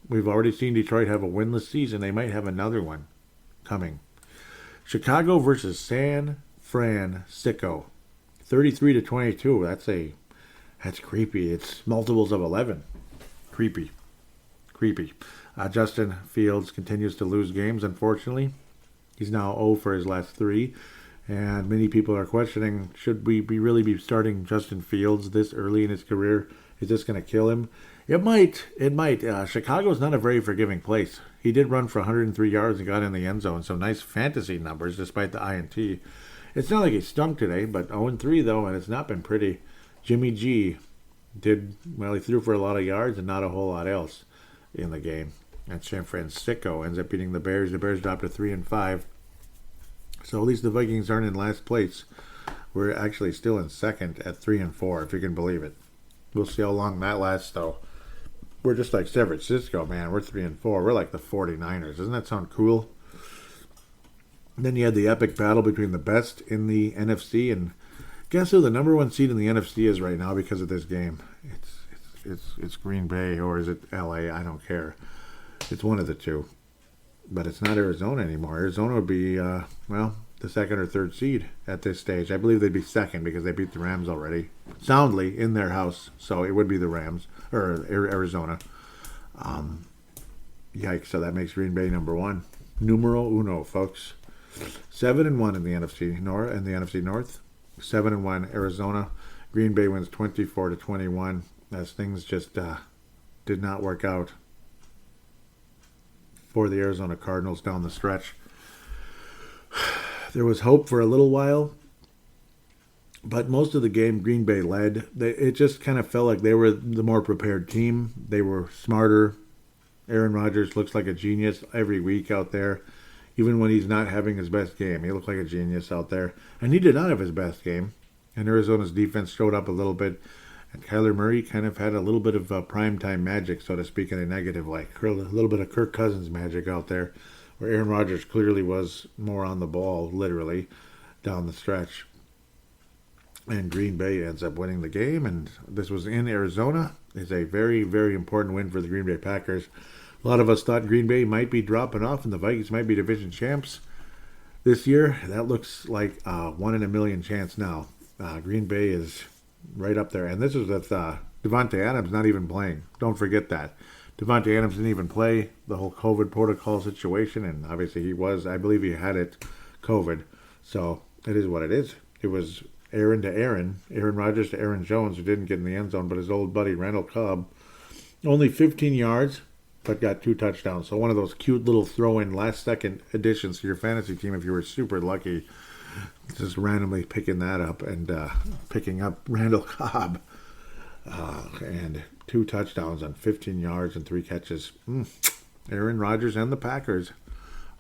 Speaker 4: We've already seen Detroit have a winless season. They might have another one coming. Chicago versus San Francisco. 33-22. That's creepy. It's multiples of 11. Creepy. Justin Fields continues to lose games, unfortunately. He's now 0 for his last 3. And many people are questioning, should we really be starting Justin Fields this early in his career? Is this going to kill him? It might. Chicago's not a very forgiving place. He did run for 103 yards and got in the end zone. Some nice fantasy numbers despite the INT. It's not like he stunk today, but 0-3 though, and it's not been pretty. Jimmy G he threw for a lot of yards and not a whole lot else in the game. And San Francisco ends up beating the Bears. The Bears dropped to 3-5. So at least the Vikings aren't in last place. We're actually still in second at 3-4, if you can believe it. We'll see how long that lasts, though. We're just like San Francisco, man. We're 3-4. We're like the 49ers. Doesn't that sound cool? And then you had the epic battle between the best in the NFC, and guess who the number 1 seed in the NFC is right now because of this game? It's Green Bay, or is it LA? I don't care. It's one of the two. But it's not Arizona anymore. Arizona would be, the 2nd or 3rd seed at this stage. I believe they'd be 2nd because they beat the Rams already. Soundly in their house. So it would be the Rams, or Arizona. Yikes. So that makes Green Bay number 1. Numero uno, folks. 7-1 in the NFC North. 7-1 Arizona. Green Bay wins 24-21 as things just did not work out for the Arizona Cardinals down the stretch. There was hope for a little while, but most of the game Green Bay led. It just kind of felt like they were the more prepared team. They were smarter. Aaron Rodgers looks like a genius every week out there. Even when he's not having his best game, he looked like a genius out there. And he did not have his best game. And Arizona's defense showed up a little bit. And Kyler Murray kind of had a little bit of primetime magic, so to speak, in a negative way. A little bit of Kirk Cousins magic out there, where Aaron Rodgers clearly was more on the ball, literally, down the stretch. And Green Bay ends up winning the game, and this was in Arizona. It's a very, very important win for the Green Bay Packers. A lot of us thought Green Bay might be dropping off and the Vikings might be division champs this year. That looks like a 1 in a million chance now. Green Bay is right up there. And this is with Devontae Adams not even playing. Don't forget that. Devontae Adams didn't even play the whole COVID protocol situation. And obviously he was, I believe he had it, COVID. So it is what it is. It was Aaron Rodgers to Aaron Jones, who didn't get in the end zone, but his old buddy Randall Cobb. Only 15 yards. But got 2 touchdowns. So one of those cute little throw-in last-second additions to your fantasy team if you were super lucky. Just randomly picking that up and picking up Randall Cobb. And 2 touchdowns on 15 yards and 3 catches. Aaron Rodgers and the Packers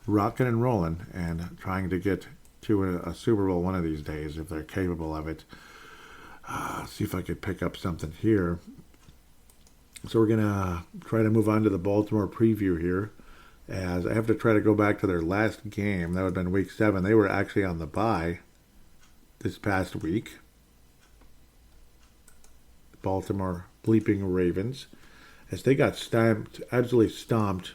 Speaker 4: rocking and rolling and trying to get to a Super Bowl one of these days if they're capable of it. See if I could pick up something here. So we're going to try to move on to the Baltimore preview here, as I have to try to go back to their last game. That would have been Week 7. They were actually on the bye this past week. Baltimore bleeping Ravens, as they got absolutely stomped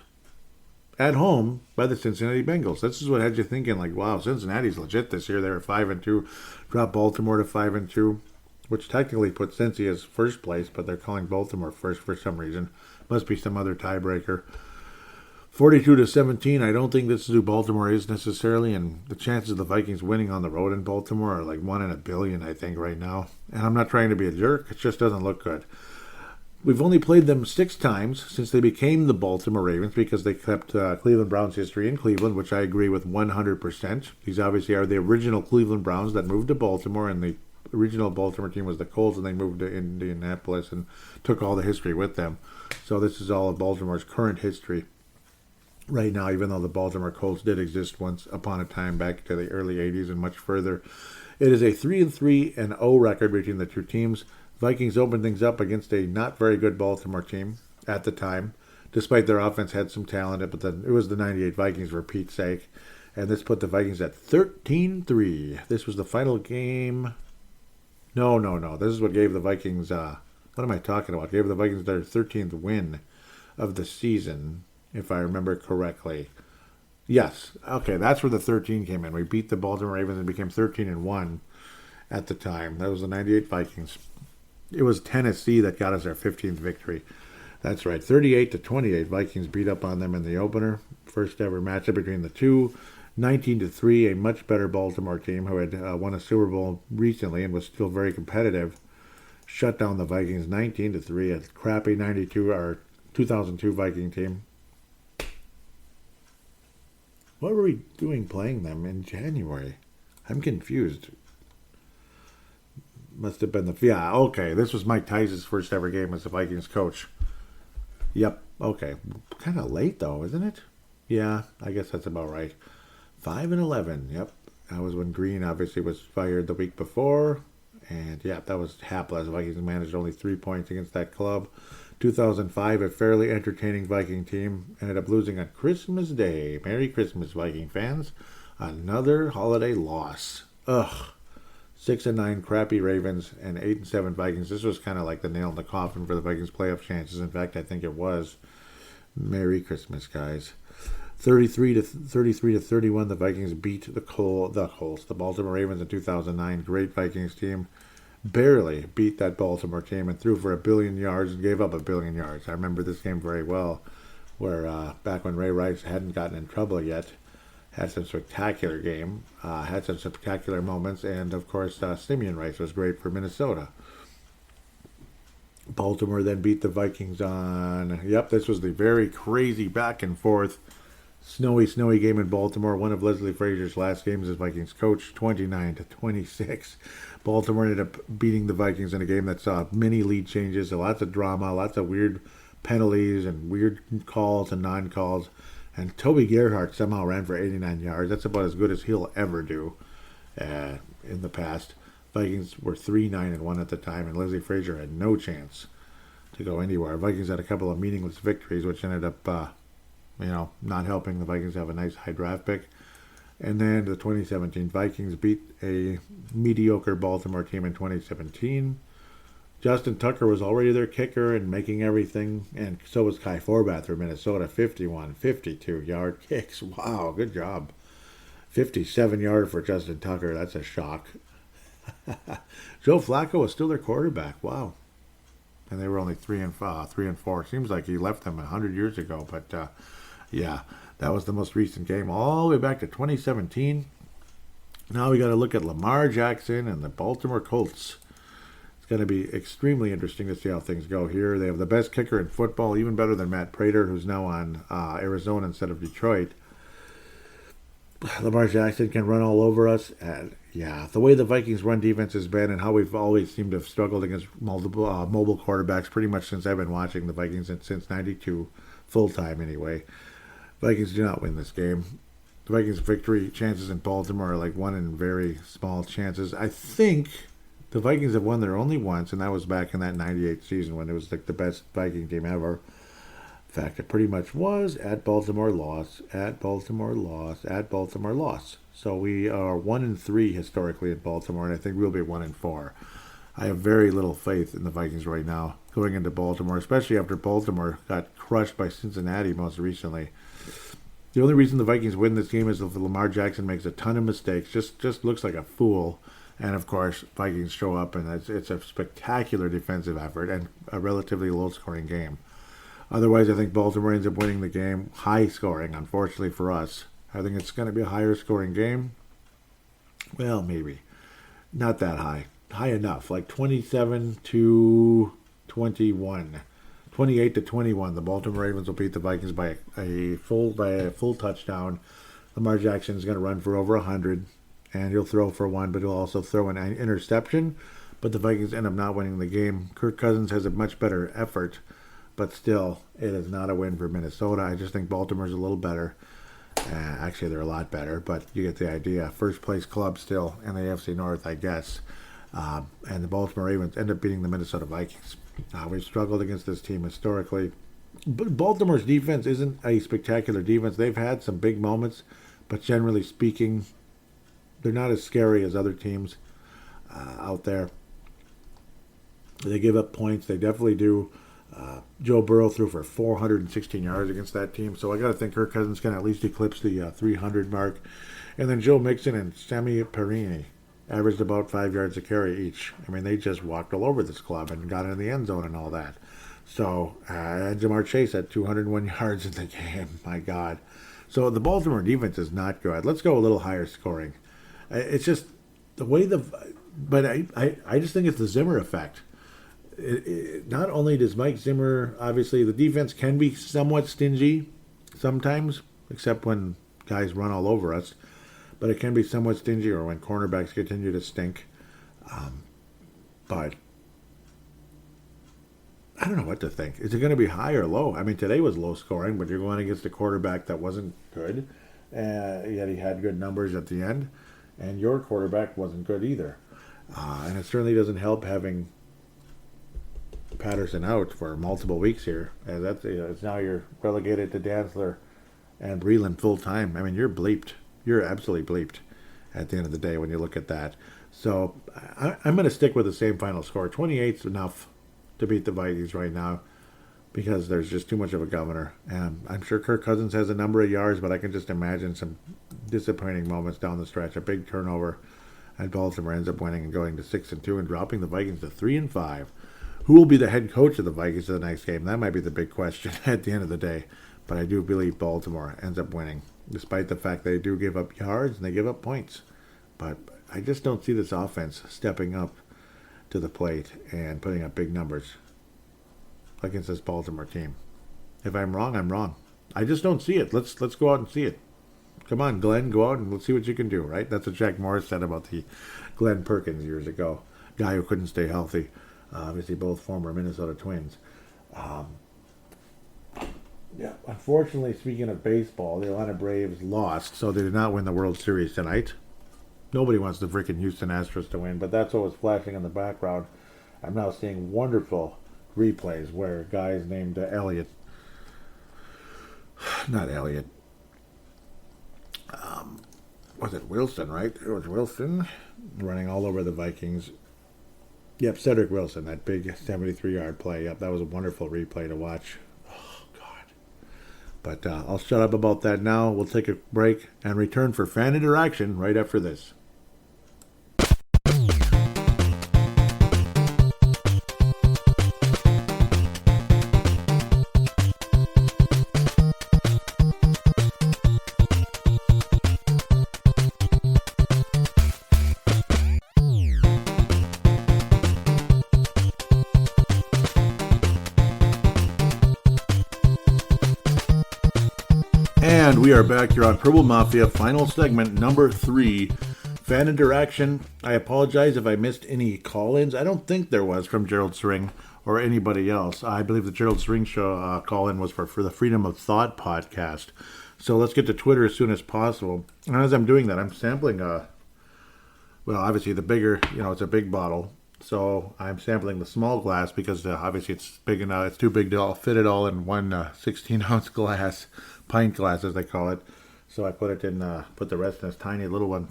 Speaker 4: at home by the Cincinnati Bengals. This is what had you thinking, like, wow, Cincinnati's legit this year. They were 5-2, dropped Baltimore to 5-2. Which technically puts Cincy as first place, but they're calling Baltimore first for some reason. Must be some other tiebreaker. 42-17. I don't think this is who Baltimore is necessarily, and the chances of the Vikings winning on the road in Baltimore are like 1 in a billion, I think, right now. And I'm not trying to be a jerk. It just doesn't look good. We've only played them 6 times since they became the Baltimore Ravens because they kept Cleveland Browns history in Cleveland, which I agree with 100%. These obviously are the original Cleveland Browns that moved to Baltimore, and the original Baltimore team was the Colts, and they moved to Indianapolis and took all the history with them. So this is all of Baltimore's current history. right now, even though the Baltimore Colts did exist once upon a time back to the early 80s and much further. It is a 3-3-0 record between the two teams. Vikings opened things up against a not very good Baltimore team at the time, despite their offense had some talent, but then it was the 98 Vikings for Pete's sake. And this put the Vikings at 13-3. This was the final game. No. This is what gave the Vikings, what am I talking about? Gave the Vikings their 13th win of the season, if I remember correctly. Yes. Okay, that's where the 13 came in. We beat the Baltimore Ravens and became 13-1 at the time. That was the 98 Vikings. It was Tennessee that got us our 15th victory. That's right. 38-28. Vikings beat up on them in the opener. First ever matchup between the two. 19-3, a much better Baltimore team who had won a Super Bowl recently and was still very competitive. Shut down the Vikings 19-3. A crappy 2002 Viking team. What were we doing playing them in January? I'm confused. Must have been okay. This was Mike Tice's first ever game as the Vikings coach. Yep. Okay. Kind of late though, isn't it? Yeah, I guess that's about right. 5-11. Yep. That was when Green obviously was fired the week before. And yeah, that was hapless. The Vikings managed only 3 points against that club. 2005, a fairly entertaining Viking team ended up losing on Christmas Day. Merry Christmas, Viking fans. Another holiday loss. Ugh. 6-9 crappy Ravens and 8-7 Vikings. This was kind of like the nail in the coffin for the Vikings' playoff chances. In fact, I think it was. Merry Christmas, guys. 33-31, the Vikings beat the Colts. The Baltimore Ravens in 2009, great Vikings team, barely beat that Baltimore team and threw for 1 billion yards and gave up 1 billion yards. I remember this game very well, where back when Ray Rice hadn't gotten in trouble yet, had some spectacular game, had some spectacular moments, and of course Simeon Rice was great for Minnesota. Baltimore then beat the Vikings on, this was the very crazy back and forth, snowy game in Baltimore. One of Leslie Frazier's last games as Vikings coach, 29-26. Baltimore ended up beating the Vikings in a game that saw many lead changes, lots of drama, lots of weird penalties and weird calls and non-calls. And Toby Gerhart somehow ran for 89 yards. That's about as good as he'll ever do in the past. Vikings were 3-9-1 at the time, and Leslie Frazier had no chance to go anywhere. Vikings had a couple of meaningless victories, which ended up not helping the Vikings have a nice high draft pick. And then the 2017 Vikings beat a mediocre Baltimore team in 2017. Justin Tucker was already their kicker and making everything, and so was Kai Forbath for Minnesota. 51, 52-yard kicks. Wow, good job. 57-yard for Justin Tucker. That's a shock. Joe Flacco was still their quarterback. Wow. And they were only 3-4. Seems like he left them 100 years ago, but yeah, that was the most recent game, all the way back to 2017. Now we got to look at Lamar Jackson and the Baltimore Colts. It's going to be extremely interesting to see how things go here. They have the best kicker in football, even better than Matt Prater, who's now on Arizona instead of Detroit. Lamar Jackson can run all over us. And yeah, the way the Vikings run defense has been and how we've always seemed to have struggled against multiple mobile quarterbacks pretty much since I've been watching the Vikings since 92, full-time anyway. Vikings do not win this game. The Vikings' victory chances in Baltimore are like one in very small chances. I think the Vikings have won there only once, and that was back in that 98 season when it was like the best Viking team ever. In fact, it pretty much was at Baltimore loss, at Baltimore loss, at Baltimore loss. So we are 1-3 historically in Baltimore, and I think we'll be 1-4. I have very little faith in the Vikings right now going into Baltimore, especially after Baltimore got crushed by Cincinnati most recently. The only reason the Vikings win this game is if Lamar Jackson makes a ton of mistakes, just looks like a fool. And, of course, Vikings show up, and it's a spectacular defensive effort and a relatively low-scoring game. Otherwise, I think Baltimore ends up winning the game. High scoring, unfortunately for us. I think it's going to be a higher scoring game. Well, maybe. Not that high. High enough, like 27-21. 28-21. The Baltimore Ravens will beat the Vikings by a full touchdown. Lamar Jackson is going to run for over 100, and he'll throw for one, but he'll also throw an interception. But the Vikings end up not winning the game. Kirk Cousins has a much better effort, but still, it is not a win for Minnesota. I just think Baltimore's a little better. Actually, they're a lot better, but you get the idea. First place club still in the AFC North, I guess. And the Baltimore Ravens end up beating the Minnesota Vikings. We've struggled against this team historically. But Baltimore's defense isn't a spectacular defense. They've had some big moments, but generally speaking, they're not as scary as other teams out there. They give up points. They definitely do. Joe Burrow threw for 416 yards against that team, so I got to think Kirk Cousins can at least eclipse the 300 mark. And then Joe Mixon and Sammy Perini averaged about 5 yards a carry each. I mean, they just walked all over this club and got in the end zone and all that. So, Jamar Chase had 201 yards in the game. My God. So, the Baltimore defense is not good. Let's go a little higher scoring. It's just the way but I just think it's the Zimmer effect. Not only does Mike Zimmer, obviously, the defense can be somewhat stingy sometimes, except when guys run all over us. But it can be somewhat stingy or when cornerbacks continue to stink. But I don't know what to think. Is it going to be high or low? I mean, today was low scoring, but you're going against a quarterback that wasn't good. Yet he had good numbers at the end. And your quarterback wasn't good either. And it certainly doesn't help having Patterson out for multiple weeks here. And that's it's now you're relegated to Dantzler and Breland full time. I mean, you're bleeped. You're absolutely bleeped at the end of the day when you look at that. So I'm going to stick with the same final score. 28's enough to beat the Vikings right now because there's just too much of a governor. And I'm sure Kirk Cousins has a number of yards, but I can just imagine some disappointing moments down the stretch. A big turnover, and Baltimore ends up winning and going to 6-2 and dropping the Vikings to 3-5. Who will be the head coach of the Vikings in the next game? That might be the big question at the end of the day. But I do believe Baltimore ends up winning, despite the fact they do give up yards and they give up points. But I just don't see this offense stepping up to the plate and putting up big numbers against this Baltimore team. If I'm wrong, I'm wrong. I just don't see it. Let's go out and see it. Come on, Glenn, go out and let's see what you can do, right? That's what Jack Morris said about the Glenn Perkins years ago, guy who couldn't stay healthy. Obviously, both former Minnesota Twins. Yeah, unfortunately, speaking of baseball, the Atlanta Braves lost, so they did not win the World Series tonight. Nobody wants the freaking Houston Astros to win, but that's what was flashing in the background. I'm now seeing wonderful replays where guys named Elliott, not Elliott, was it Wilson, right? It was Wilson running all over the Vikings. Yep, Cedric Wilson, that big 73-yard play. Yep, that was a wonderful replay to watch. Oh, God. But I'll shut up about that now. We'll take a break and return for fan interaction right after this. And we are back here on Purple Mafia, final segment number 3, fan interaction. I apologize if I missed any call-ins. I don't think there was from Gerald Sring or anybody else. I believe the Gerald Sring show call-in was for the Freedom of Thought podcast. So let's get to Twitter as soon as possible. And as I'm doing that, I'm sampling, well, obviously the bigger, it's a big bottle. So I'm sampling the small glass because obviously it's big enough. It's too big to fit it all in one 16-ounce glass, pint glass as they call it. So I put it in, put the rest in this tiny little one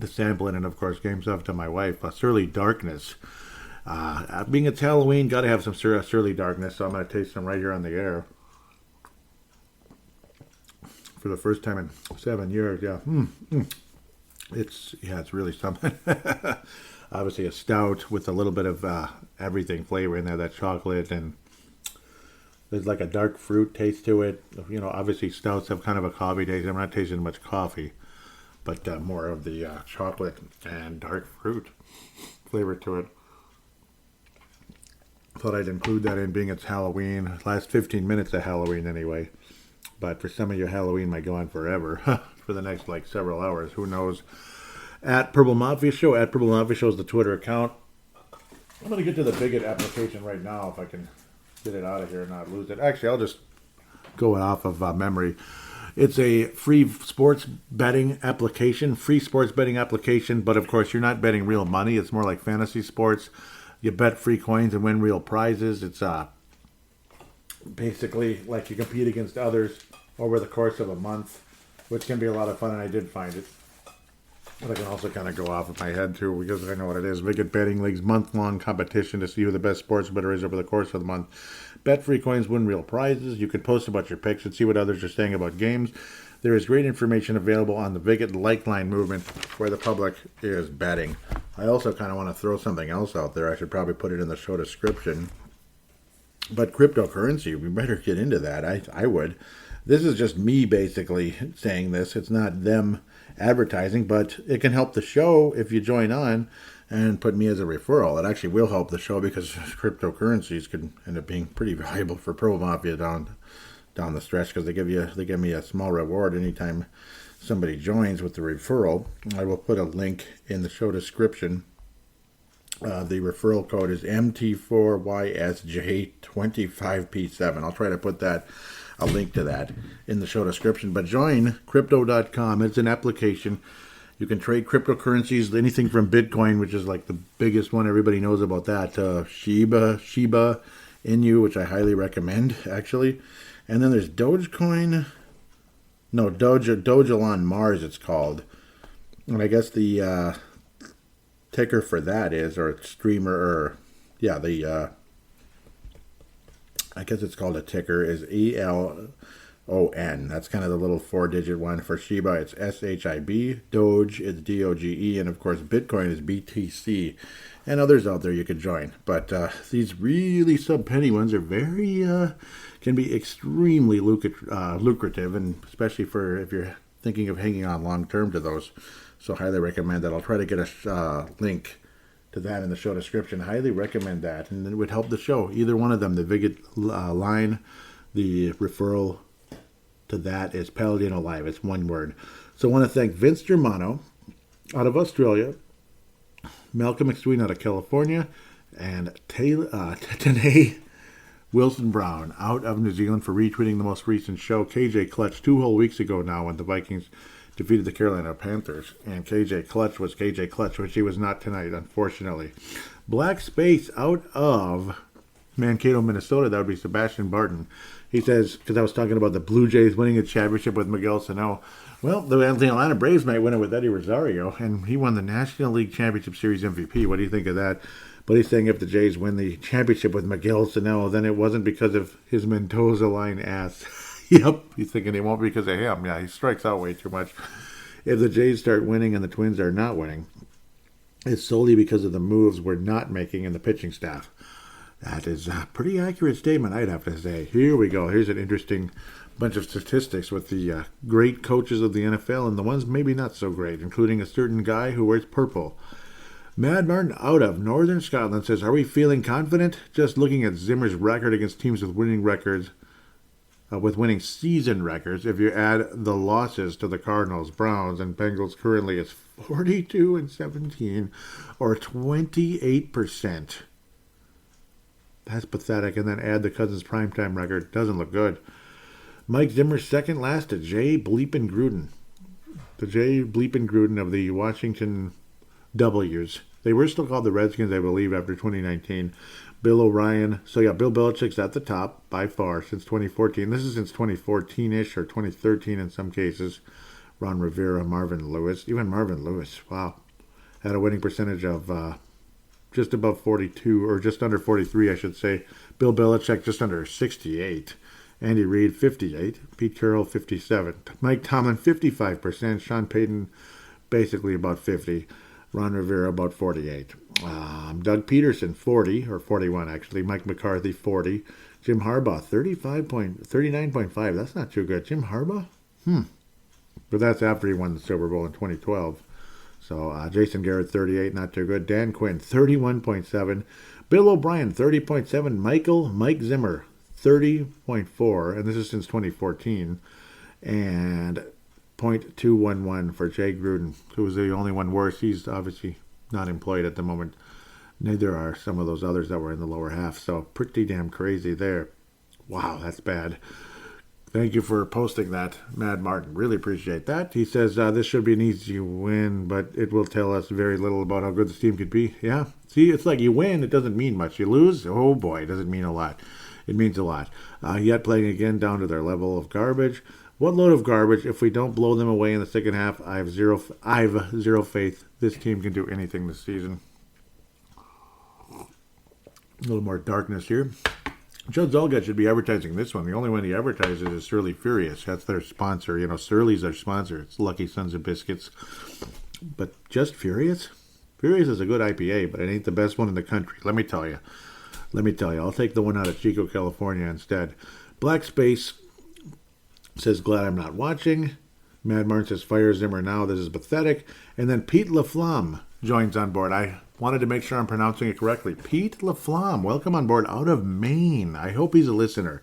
Speaker 4: to sample it, and of course gave stuff to my wife. Surly Darkness. Being it's Halloween, got to have some Surly Darkness. So I'm going to taste them right here on the air for the first time in 7 years. Yeah, it's really something. Obviously a stout with a little bit of everything flavor in there, that chocolate, and there's like a dark fruit taste to it. Obviously stouts have kind of a coffee taste. I'm not tasting much coffee, but more of the chocolate and dark fruit flavor to it. Thought I'd include that in, being it's Halloween. Last 15 minutes of Halloween anyway. But for some of you, Halloween might go on forever. For the next several hours. Who knows? At Purple Mafia Show. At Purple Mafia Show is the Twitter account. I'm going to get to the Vig It application right now if I can get it out of here and not lose it. Actually, I'll just go off of memory. It's a free sports betting application, but of course you're not betting real money. It's more like fantasy sports. You bet free coins and win real prizes. It's basically like you compete against others over the course of a month, which can be a lot of fun, and I did find it. But I can also kind of go off of my head, too, because I know what it is. Vig It Betting League's month-long competition to see who the best sports bettor is over the course of the month. Bet free coins, win real prizes. You can post about your picks and see what others are saying about games. There is great information available on the Vig It Line movement where the public is betting. I also kind of want to throw something else out there. I should probably put it in the show description. But cryptocurrency, we better get into that. I would. This is just me basically saying this. It's not them advertising, but it can help the show if you join on and put me as a referral. It actually will help the show because cryptocurrencies could end up being pretty valuable for Pro Mafia down the stretch, because they give me a small reward anytime somebody joins with the referral. I will put a link in the show description. The referral code is MT4YSJ25P7. I'll try to put a link to that in the show description. But join crypto.com. It's an application. You can trade cryptocurrencies, anything from Bitcoin, which is like the biggest one. Everybody knows about that. Shiba Inu, which I highly recommend, actually. And then there's Dogecoin. No, Dogelon Mars, it's called. And I guess the ticker for that is, or streamer, or yeah, I guess it's called a ticker, is ELON. That's kind of the little 4-digit one. For Shiba, it's SHIB. Doge is DOGE. And, of course, Bitcoin is BTC. And others out there you could join. But these really sub-penny ones are very, can be extremely lucrative, and especially for if you're thinking of hanging on long-term to those. So highly recommend that. I'll try to get a link to that in the show description. Highly recommend that, and it would help the show. Either one of them, the Vig It line, the referral to that is Paladinolive. It's one word. So I want to thank Vince Germano out of Australia, Malcolm McSween out of California, and Tanae Wilson Brown out of New Zealand for retweeting the most recent show. KJ Clutch 2 whole weeks ago now when the Vikings defeated the Carolina Panthers, and KJ Clutch was KJ Clutch, which he was not tonight, unfortunately. Black Space out of Mankato, Minnesota, that would be Sebastian Barton. He says, because I was talking about the Blue Jays winning a championship with Miguel Sano. Well, the Atlanta Braves might win it with Eddie Rosario, and he won the National League Championship Series MVP. What do you think of that? But he's saying if the Jays win the championship with Miguel Sano, then it wasn't because of his Mendoza line ass. Yep, he's thinking it won't be because of him. Yeah, he strikes out way too much. If the Jays start winning and the Twins are not winning, it's solely because of the moves we're not making in the pitching staff. That is a pretty accurate statement, I'd have to say. Here we go. Here's an interesting bunch of statistics with the great coaches of the NFL and the ones maybe not so great, including a certain guy who wears purple. Mad Martin out of Northern Scotland says, are we feeling confident? Just looking at Zimmer's record against teams with winning records, with winning season records, if you add the losses to the Cardinals, Browns, and Bengals currently, it's 42-17, or 28%. That's pathetic. And then add the Cousins primetime record. Doesn't look good. Mike Zimmer's second last to Jay Bleepin' Gruden. The Jay Bleepin' Gruden of the Washington W's. They were still called the Redskins, I believe, after 2019. Bill O'Brien. So, yeah, Bill Belichick's at the top by far since 2014. This is since 2014-ish or 2013 in some cases. Ron Rivera, Marvin Lewis. Even Marvin Lewis, wow. Had a winning percentage of just above 42, or just under 43, I should say. Bill Belichick just under 68. Andy Reid, 58. Pete Carroll, 57. Mike Tomlin, 55%. Sean Payton, basically about 50. Ron Rivera, about 48. Doug Peterson, 40, or 41 actually. Mike McCarthy, 40. Jim Harbaugh, 39.5. That's not too good. Jim Harbaugh? But that's after he won the Super Bowl in 2012. So Jason Garrett, 38, not too good. Dan Quinn, 31.7. Bill O'Brien, 30.7. Mike Zimmer, 30.4. And this is since 2014. And .211 for Jay Gruden, who was the only one worse. He's obviously not employed at the moment. Neither are some of those others that were in the lower half. So pretty damn crazy there. Wow, that's bad. Thank you for posting that, Mad Martin. Really appreciate that. He says, this should be an easy win, but it will tell us very little about how good this team could be. Yeah. See, it's like you win, it doesn't mean much. You lose, oh boy, it doesn't mean a lot. It means a lot. Yet playing again down to their level of garbage. What load of garbage. If we don't blow them away in the second half, I've zero faith this team can do anything this season. A little more darkness here. Judd Zolgad should be advertising this one. The only one he advertises is Surly Furious. That's their sponsor. You know, Surly's their sponsor. It's Lucky Sons of Biscuits. But just Furious? Furious is a good IPA, but it ain't the best one in the country. Let me tell you. I'll take the one out of Chico, California instead. Black Space says, glad I'm not watching. Mad Martin says, fire Zimmer now. This is pathetic. And then Pete LaFlamme joins on board. I wanted to make sure I'm pronouncing it correctly. Pete LaFlamme, welcome on board out of Maine. I hope he's a listener.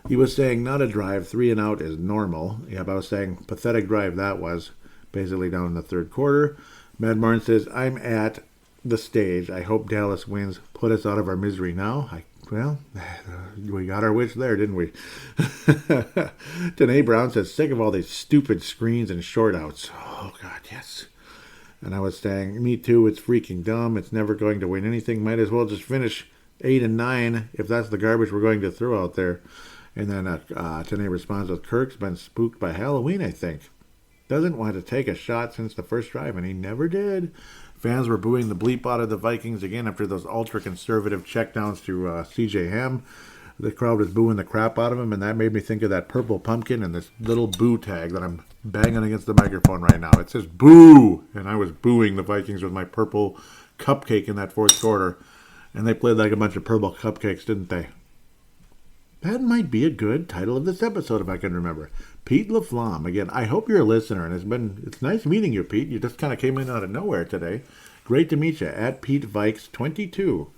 Speaker 4: He was saying not a drive, 3 and out is normal. Yep, I was saying pathetic drive that was, basically down in the third quarter. Mad Martin says, I'm at the stage. I hope Dallas wins. Put us out of our misery now. Well, we got our wish there, didn't we? Danae Brown says, sick of all these stupid screens and short outs. Oh, God, yes. And I was saying, me too, it's freaking dumb. It's never going to win anything. Might as well just finish 8 and 9 if that's the garbage we're going to throw out there. And then Tanae responds with, Kirk's been spooked by Halloween, I think. Doesn't want to take a shot since the first drive, and he never did. Fans were booing the bleep out of the Vikings again after those ultra-conservative checkdowns to C.J. Ham. The crowd was booing the crap out of him, and that made me think of that purple pumpkin and this little boo tag that I'm banging against the microphone right now. It says boo, and I was booing the Vikings with my purple cupcake in that fourth quarter, and they played like a bunch of purple cupcakes, didn't they? That might be a good title of this episode if I can remember. Pete LaFlamme. Again, I hope you're a listener, and it's nice meeting you, Pete. You just kind of came in out of nowhere today. Great to meet you at Pete Vikes 22.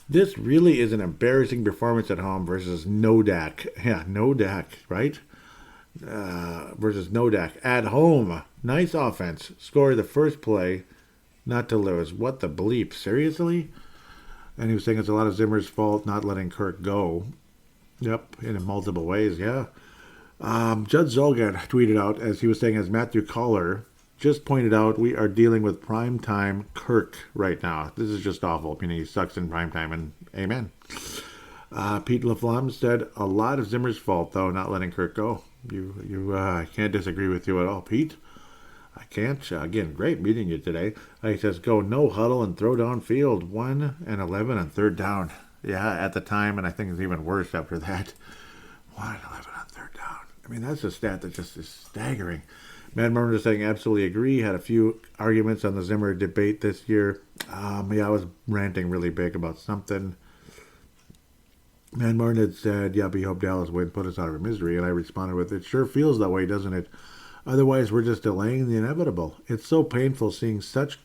Speaker 4: This really is an embarrassing performance at home versus no Dak. Yeah, no Dak, right? Versus no Dak at home. Nice offense. Score the first play, not to lose. What the bleep? Seriously? And he was saying it's a lot of Zimmer's fault not letting Kirk go. Yep, in multiple ways, yeah. Judd Zolgad tweeted out, as he was saying, as Matthew Collar just pointed out, we are dealing with primetime Kirk right now. This is just awful. I mean, he sucks in primetime, and amen. Pete LaFlamme said, a lot of Zimmer's fault, though, not letting Kirk go. I can't disagree with you at all, Pete. I can't. Again, great meeting you today. He says, go no huddle and throw downfield. 1 and 11 on third down. Yeah, at the time, and I think it's even worse after that. 1 and 11 on third down. I mean, that's a stat that just is staggering. Mad Martin is saying, absolutely agree. Had a few arguments on the Zimmer debate this year. I was ranting really big about something. Mad Martin had said, yeah, we hope Dallas win, put us out of our misery. And I responded with, it sure feels that way, doesn't it? Otherwise, we're just delaying the inevitable. It's so painful seeing such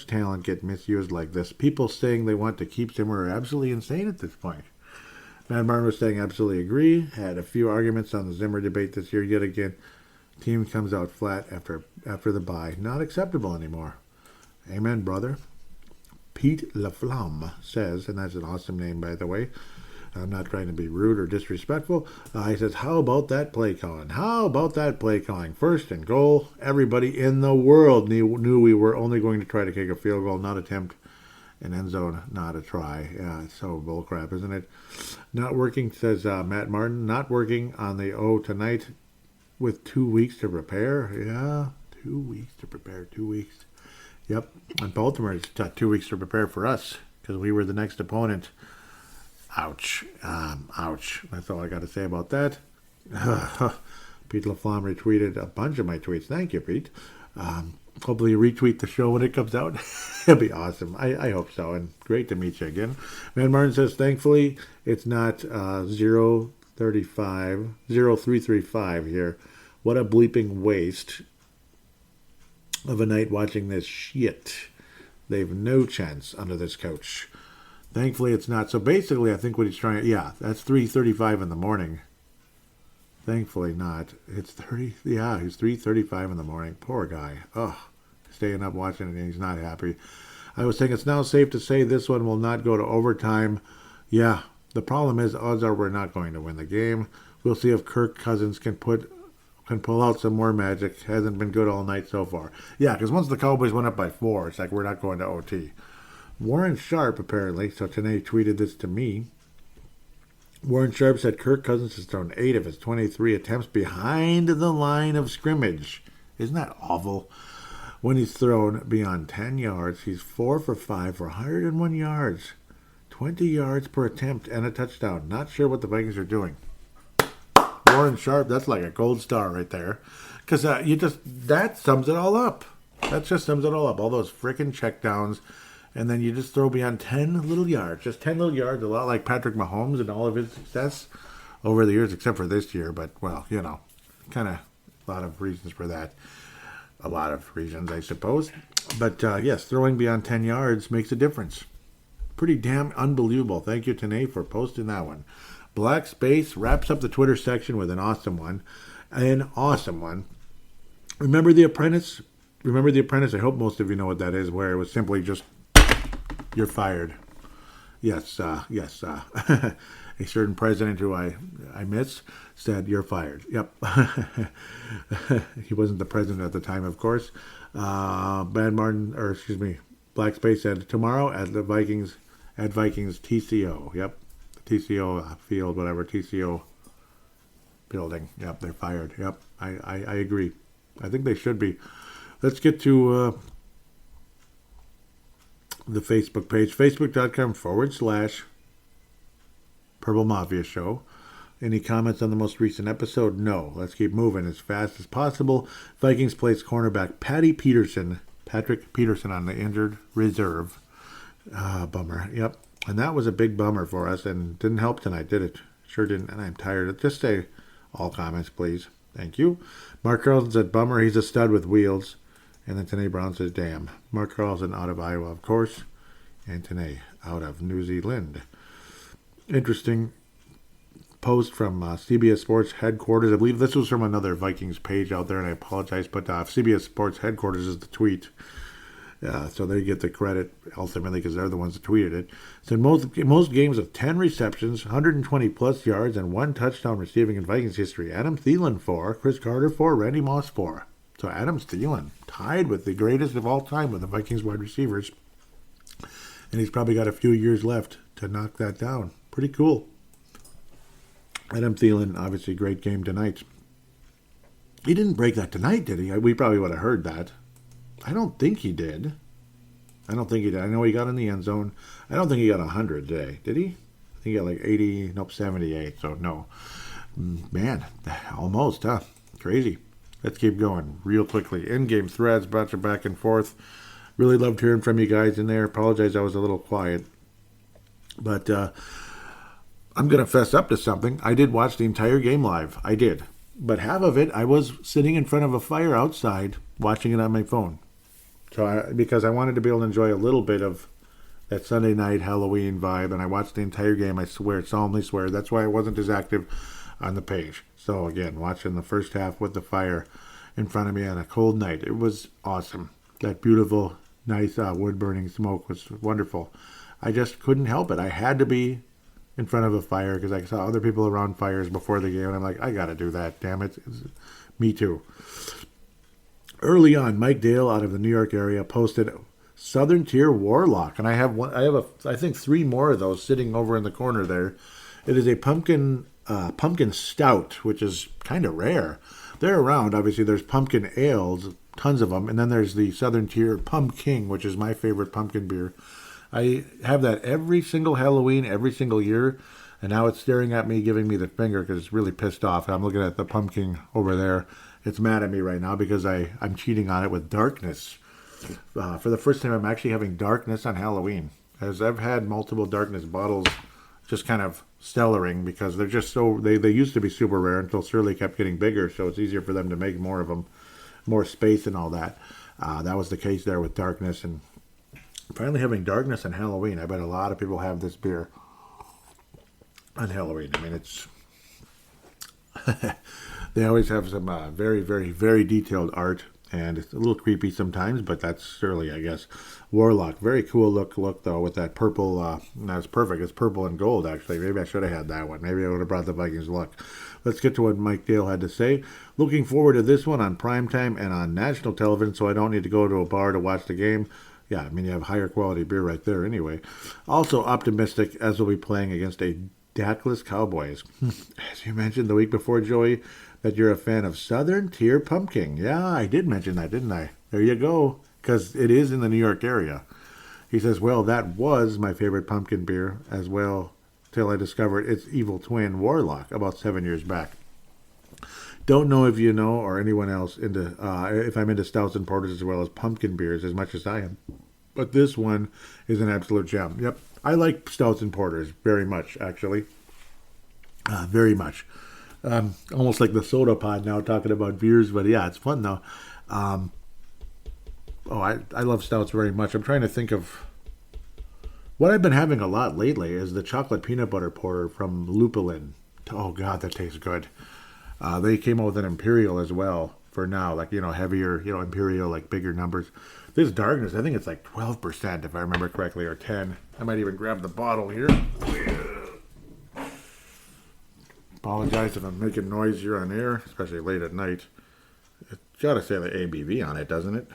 Speaker 4: talent get misused like this. People saying they want to keep Zimmer are absolutely insane at this point. Mad Martin was saying, absolutely agree. Had a few arguments on the Zimmer debate this year. Yet again, team comes out flat after the bye. Not acceptable anymore. Amen, brother. Pete LaFlamme says, and that's an awesome name, by the way. I'm not trying to be rude or disrespectful. He says, how about that play calling? How about that play calling? First and goal. Everybody in the world knew we were only going to try to kick a field goal, not attempt an end zone, not a try. Yeah, it's so bullcrap, isn't it? Not working, says Matt Martin. Not working on the tonight with 2 weeks to prepare. Yeah, 2 weeks to prepare. 2 weeks. Yep. And Baltimore, it's 2 weeks to prepare for us because we were the next opponent. Ouch. Ouch. That's all I got to say about that. Pete LaFlamme retweeted a bunch of my tweets. Thank you, Pete. Hopefully you retweet the show when it comes out. It'll be awesome. I hope so. And great to meet you again. Man Martin says, thankfully, it's not 0335 here. What a bleeping waste of a night watching this shit. They've no chance under this coach. Thankfully, it's not. So basically, I think what he's trying... Yeah, that's 3:35 in the morning. Thankfully not. It's 30... Yeah, he's 3:35 in the morning. Poor guy. Ugh. Staying up watching it, and he's not happy. I was saying it's now safe to say this one will not go to overtime. Yeah, the problem is odds are we're not going to win the game. We'll see if Kirk Cousins can pull out some more magic. Hasn't been good all night so far. Yeah, because once the Cowboys went up by 4, it's like we're not going to OT. Warren Sharp, apparently, so Tanay tweeted this to me. Warren Sharp said Kirk Cousins has thrown 8 of his 23 attempts behind the line of scrimmage. Isn't that awful? When he's thrown beyond 10 yards, he's 4 for 5 for 101 yards. 20 yards per attempt and a touchdown. Not sure what the Vikings are doing. Warren Sharp, that's like a gold star right there. Because that sums it all up. That just sums it all up. All those frickin' checkdowns. And then you just throw beyond 10 little yards. Just 10 little yards, a lot like Patrick Mahomes and all of his success over the years, except for this year. But, well, kind of a lot of reasons for that. A lot of reasons, I suppose. But, yes, throwing beyond 10 yards makes a difference. Pretty damn unbelievable. Thank you, Tanay, for posting that one. Black Space wraps up the Twitter section with an awesome one. An awesome one. Remember The Apprentice? I hope most of you know what that is, where it was simply just, you're fired. Yes. A certain president who I miss said, you're fired. Yep. He wasn't the president at the time, of course. Black Space said, tomorrow at the Vikings TCO. Yep. TCO field, whatever, TCO building. Yep, they're fired. Yep, I agree. I think they should be. Let's get to the Facebook page, facebook.com/Purple Mafia Show. Any comments on the most recent episode? No. Let's keep moving as fast as possible. Vikings placed cornerback Patrick Peterson on the injured reserve. Bummer. Yep. And that was a big bummer for us and didn't help tonight, did it? Sure didn't. And I'm tired. Just say all comments, please. Thank you. Mark Carlson said, bummer, he's a stud with wheels. And then Tanay Brown says, damn. Mark Carlson out of Iowa, of course. And Tanay out of New Zealand. Interesting post from CBS Sports headquarters. I believe this was from another Vikings page out there, and I apologize, but CBS Sports headquarters is the tweet. So they get the credit ultimately because they're the ones that tweeted it. So most games of 10 receptions, 120 plus yards, and 1 touchdown receiving in Vikings history. Adam Thielen 4, Chris Carter 4, Randy Moss 4. So Adam Thielen tied with the greatest of all time with the Vikings wide receivers. And he's probably got a few years left to knock that down. Pretty cool. Adam Thielen, obviously great game tonight. He didn't break that tonight, did he? We probably would have heard that. I don't think he did. I know he got in the end zone. I don't think he got 100 today. Did he? I think he got like 78. So no. Man, almost, huh? Crazy. Let's keep going real quickly. In-game threads, brought you back and forth. Really loved hearing from you guys in there. Apologize I was a little quiet. But I'm going to fess up to something. I did watch the entire game live. I did. But half of it, I was sitting in front of a fire outside watching it on my phone. Because I wanted to be able to enjoy a little bit of that Sunday night Halloween vibe, and I watched the entire game, I solemnly swear. That's why I wasn't as active on the page. So again, watching the first half with the fire in front of me on a cold night. It was awesome. That beautiful, nice wood-burning smoke was wonderful. I just couldn't help it. I had to be in front of a fire because I saw other people around fires before the game, and I'm like, I got to do that, damn it. Me too. Early on, Mike Dale out of the New York area posted Southern Tier Warlock, and I have I think 3 more of those sitting over in the corner there. It is a pumpkin stout, which is kind of rare. They're around. Obviously, there's pumpkin ales, tons of them, and then there's the Southern Tier Pumpkin, which is my favorite pumpkin beer. I have that every single Halloween, every single year, and now it's staring at me, giving me the finger because it's really pissed off. I'm looking at the pumpkin over there. It's mad at me right now because I'm cheating on it with darkness. For the first time, I'm actually having darkness on Halloween. As I've had multiple darkness bottles just kind of stellaring because they're just so, they used to be super rare until Surly kept getting bigger, so it's easier for them to make more of them, more space and all that. That was the case there with darkness, and finally having darkness on Halloween. I bet a lot of people have this beer on Halloween. I mean, it's... They always have some very, very, very detailed art And it's a little creepy sometimes, but that's Surly, I guess. Warlock, very cool look though, with that purple. That's perfect. It's purple and gold, actually. Maybe I should have had that one. Maybe I would have brought the Vikings luck. Let's get to what Mike Dale had to say. Looking forward to this one on primetime and on national television, so I don't need to go to a bar to watch the game. Yeah, I mean, you have higher quality beer right there anyway. Also optimistic as we'll be playing against a Dallas Cowboys. As you mentioned the week before, Joey, that you're a fan of Southern Tier Pumpkin. Yeah, I did mention that, didn't I? There you go, because it is in the New York area. He says, well, that was my favorite pumpkin beer as well, till I discovered its evil twin, Warlock, about 7 years back. Don't know if you know or anyone else into if I'm into stouts and porters as well as pumpkin beers as much as I am. But this one is an absolute gem. Yep, I like stouts and porters very much, actually. Very much. Almost like the soda pod now talking about beers, but yeah, it's fun though. I love stouts very much. I'm trying to think of what I've been having a lot lately is the chocolate peanut butter porter from Lupulin. Oh God, that tastes good. They came out with an Imperial as well for now, like, heavier, Imperial, like bigger numbers. This Darkness, I think it's like 12% if I remember correctly, or 10. I might even grab the bottle here. Apologize if I'm making noise here on air, especially late at night. It's got to say the ABV on it, doesn't it?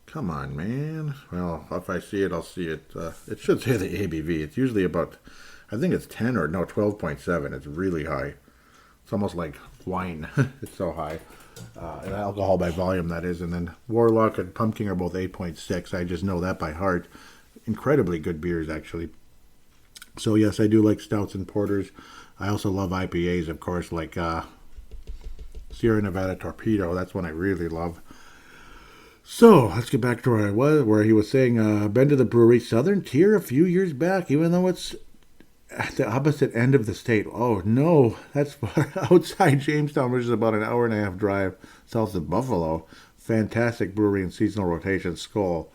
Speaker 4: Come on, man. Well, if I see it, I'll see it. It should say the ABV. It's usually about, I think it's 12.7. It's really high. It's almost like wine. It's so high. And alcohol by volume, that is. And then Warlock and Pumpkin are both 8.6. I just know that by heart. Incredibly good beers, actually. So, yes, I do like stouts and porters. I also love IPAs, of course, like Sierra Nevada Torpedo. That's one I really love. So, let's get back to where I was, where he was saying, been to the brewery Southern Tier a few years back, even though it's at the opposite end of the state. Oh, no, that's far outside Jamestown, which is about an hour and a half drive south of Buffalo. Fantastic brewery and seasonal rotation. Skol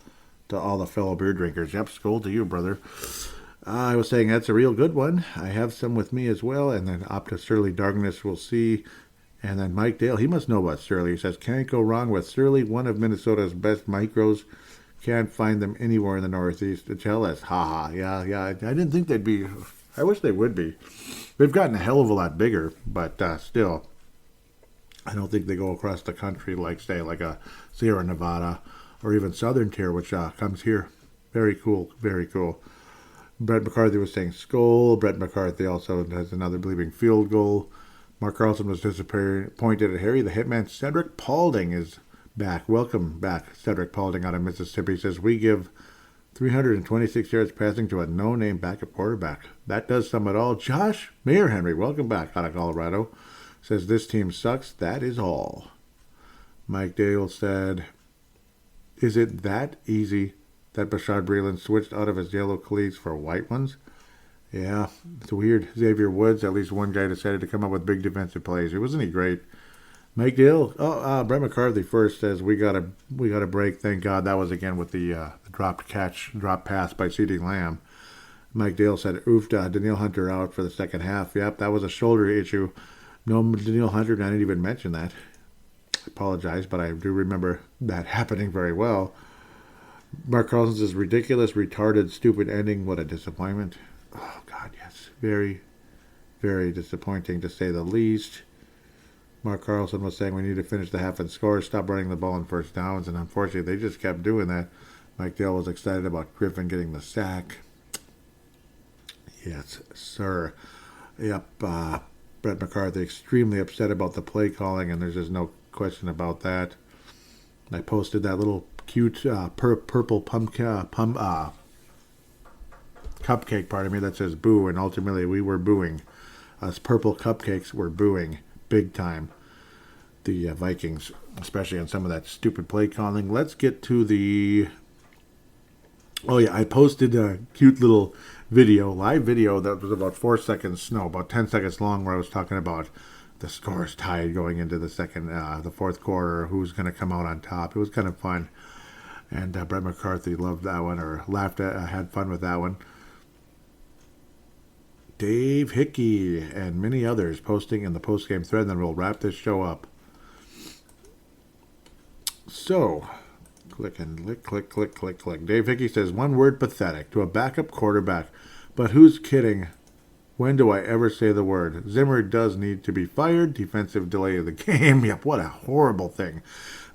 Speaker 4: to all the fellow beer drinkers. Yep, skol to you, brother. I was saying that's a real good one. I have some with me as well. And then Opta Surly Darkness, we'll see. And then Mike Dale, he must know about Surly. He says, can't go wrong with Surly, one of Minnesota's best micros. Can't find them anywhere in the Northeast. To tell us, haha. Yeah. I didn't think they'd be. I wish they would be. They've gotten a hell of a lot bigger, but still, I don't think they go across the country like, say, like a Sierra Nevada or even Southern Tier, which comes here. Very cool, very cool. Brett McCarthy was saying skol. Brett McCarthy also has another believing field goal. Mark Carlson was disappointed at Harry. The hitman Cedric Paulding is back. Welcome back, Cedric Paulding out of Mississippi. Says, we give 326 yards passing to a no-name backup quarterback. That does sum it all. Josh Mayer Henry, welcome back out of Colorado. Says, this team sucks. That is all. Mike Dale said, is it that easy that Bashad Breeland switched out of his yellow cleats for white ones? Yeah, it's weird. Xavier Woods, at least one guy decided to come up with big defensive plays. Wasn't he great? Mike Dale, Brett McCarthy first says, we got a break. Thank God. That was again with the drop pass by CeeDee Lamb. Mike Dale said, oof, Danielle Hunter out for the second half. Yep, that was a shoulder issue. No, Danielle Hunter, I didn't even mention that. I apologize, but I do remember that happening very well. Mark Carlson says, ridiculous, retarded, stupid ending. What a disappointment. Oh, God, yes. Very, very disappointing, to say the least. Mark Carlson was saying we need to finish the half and score, stop running the ball on first downs, and unfortunately they just kept doing that. Mike Dale was excited about Griffin getting the sack. Yes, sir. Yep, Brett McCarthy extremely upset about the play calling, and there's just no question about that. I posted that little cute purple cupcake, that says boo, and ultimately we were booing. Us purple cupcakes were booing big time the Vikings, especially on some of that stupid play calling. Let's get to the... Oh yeah, I posted a cute little live video that was about 10 seconds long, where I was talking about the scores tied going into the fourth quarter, who's going to come out on top. It was kind of fun. And Brett McCarthy loved that one, or had fun with that one. Dave Hickey and many others posting in the post-game thread, and then we'll wrap this show up. So, click. Dave Hickey says, one word, pathetic, to a backup quarterback. But who's kidding? When do I ever say the word? Zimmer does need to be fired. Defensive delay of the game. Yep, what a horrible thing.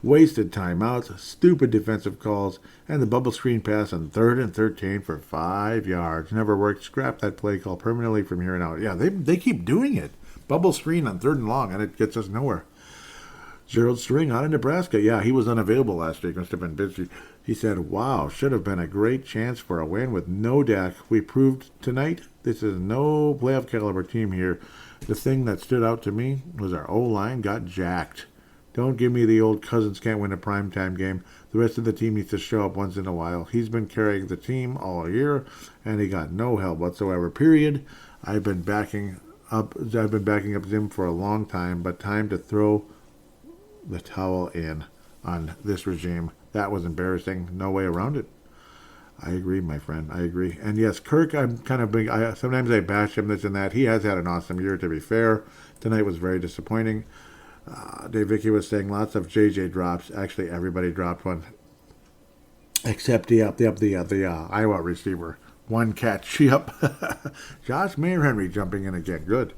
Speaker 4: Wasted timeouts, stupid defensive calls, and the bubble screen pass on 3rd and 13 for 5 yards. Never worked. Scrap that play call permanently from here on out. Yeah, they keep doing it. Bubble screen on 3rd and long, and it gets us nowhere. Gerald String out of Nebraska. Yeah, he was unavailable last week. Must have been busy. He said, wow, should have been a great chance for a win with no Dak. We proved tonight this is no playoff caliber team here. The thing that stood out to me was our O-line got jacked. Don't give me the old Cousins can't win a primetime game. The rest of the team needs to show up once in a while. He's been carrying the team all year, and he got no help whatsoever, period. I've been backing up Zim for a long time, but time to throw the towel in on this regime. That was embarrassing. No way around it. I agree, my friend. I agree. And yes, Kirk, I'm kind of big. Sometimes I bash him, this and that. He has had an awesome year, to be fair. Tonight was very disappointing. Dave Vicky was saying lots of JJ drops. Actually, everybody dropped one. Except the Iowa receiver. One catch. Yep. Josh Mayer-Henry jumping in again. Good.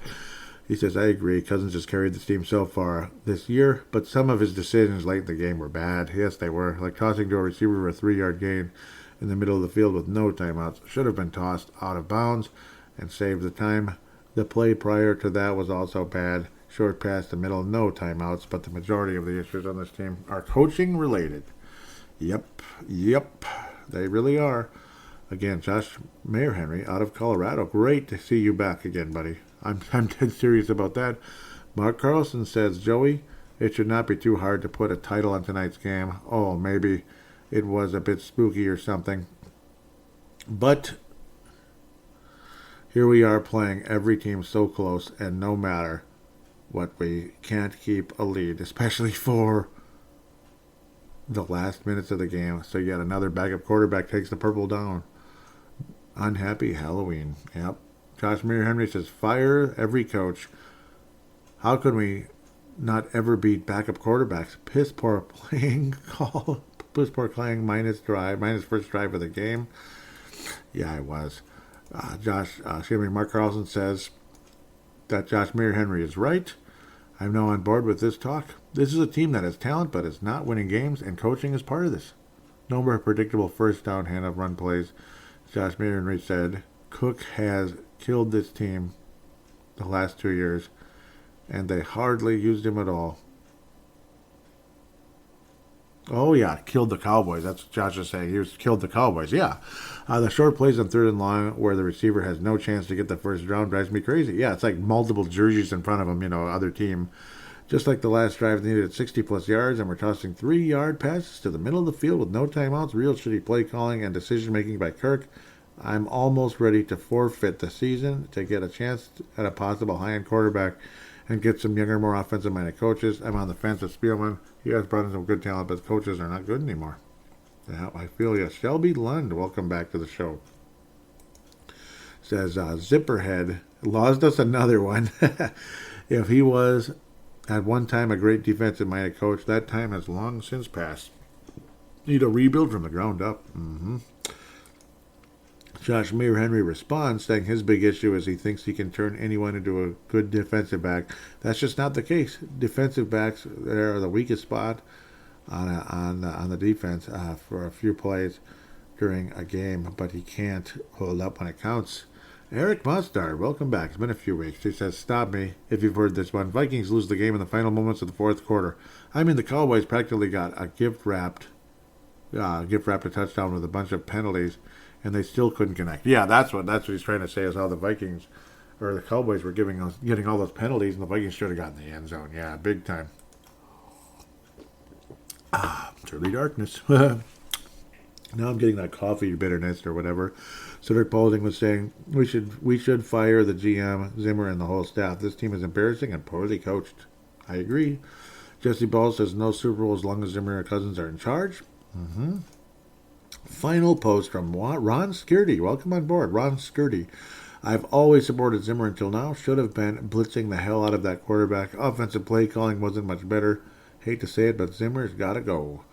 Speaker 4: He says, I agree. Cousins has carried this team so far this year, but some of his decisions late in the game were bad. Yes, they were. Like tossing to a receiver for a 3-yard gain in the middle of the field with no timeouts. Should have been tossed out of bounds and saved the time. The play prior to that was also bad. Short pass the middle, no timeouts, but the majority of the issues on this team are coaching related. Yep, they really are. Again, Josh Mayer-Henry out of Colorado. Great to see you back again, buddy. I'm dead serious about that. Mark Carlson says, Joey, it should not be too hard to put a title on tonight's game. Oh, maybe it was a bit spooky or something. But here we are playing every team so close, and no matter what, we can't keep a lead, especially for the last minutes of the game. So yet another backup quarterback takes the purple down. Unhappy Halloween. Yep. Josh Mayer-Henry says, fire every coach. How can we not ever beat backup quarterbacks? Piss poor playing call. Piss poor playing minus first drive of the game. Yeah, it was. Mark Carlson says that Josh Mayer-Henry is right. I'm now on board with this talk. This is a team that has talent but is not winning games, and coaching is part of this. No more predictable first down hand-off run plays. Josh Mayer-Henry said, Cook has killed this team the last 2 years, and they hardly used him at all. Oh, yeah, killed the Cowboys. That's what Josh is saying. He was killed the Cowboys. Yeah. The short plays on 3rd and long where the receiver has no chance to get the first down drives me crazy. Yeah, it's like multiple jerseys in front of him, other team. Just like the last drive, they needed 60-plus yards, and we're tossing 3-yard passes to the middle of the field with no timeouts, real shitty play calling, and decision-making by Kirk. I'm almost ready to forfeit the season to get a chance at a possible high-end quarterback and get some younger, more offensive-minded coaches. I'm on the fence with Spielman. He has brought in some good talent, but the coaches are not good anymore. Yeah, I feel you. Shelby Lund, welcome back to the show. Says, Zipperhead lost us another one. If he was at one time a great defensive-minded coach, that time has long since passed. Need a rebuild from the ground up. Josh Mayer-Henry responds, saying his big issue is he thinks he can turn anyone into a good defensive back. That's just not the case. Defensive backs are the weakest spot on the defense for a few plays during a game, but he can't hold up when it counts. Eric Mustard, welcome back. It's been a few weeks. He says, stop me if you've heard this one. Vikings lose the game in the final moments of the fourth quarter. I mean, the Cowboys practically got a gift-wrapped a touchdown with a bunch of penalties, and they still couldn't connect. Yeah, that's what he's trying to say, is how the Vikings or the Cowboys were getting all those penalties, and the Vikings should have gotten the end zone. Yeah, big time. It's early darkness. Now I'm getting that coffee bitterness or whatever. Cedric Paulding was saying we should fire the GM, Zimmer, and the whole staff. This team is embarrassing and poorly coached. I agree. Jesse Ball says no Super Bowl as long as Zimmer and Cousins are in charge. Final post from Ron Skirty. Welcome on board, Ron Skirty. I've always supported Zimmer until now. Should have been blitzing the hell out of that quarterback. Offensive play calling wasn't much better. Hate to say it, but Zimmer's got to go.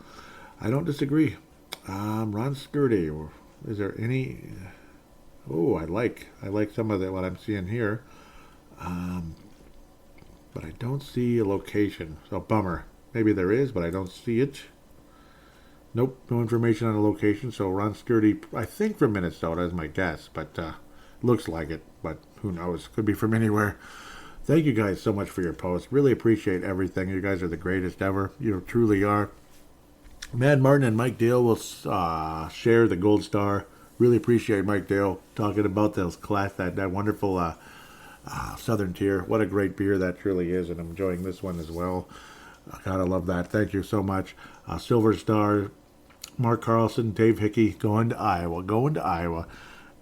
Speaker 4: I don't disagree. Ron Skirty, is there any... Oh, I like some of what I'm seeing here. But I don't see a location. So, bummer. Maybe there is, but I don't see it. Nope, no information on a location. So, Ron Skirty, I think from Minnesota is my guess, but looks like it. But who knows? Could be from anywhere. Thank you guys so much for your posts. Really appreciate everything. You guys are the greatest ever. You truly are. Mad Martin and Mike Dale will share the gold star. Really appreciate Mike Dale talking about those that wonderful Southern Tier. What a great beer that truly is, and I'm enjoying this one as well. Gotta love that. Thank you so much. Silver Star, Mark Carlson, Dave Hickey, going to Iowa.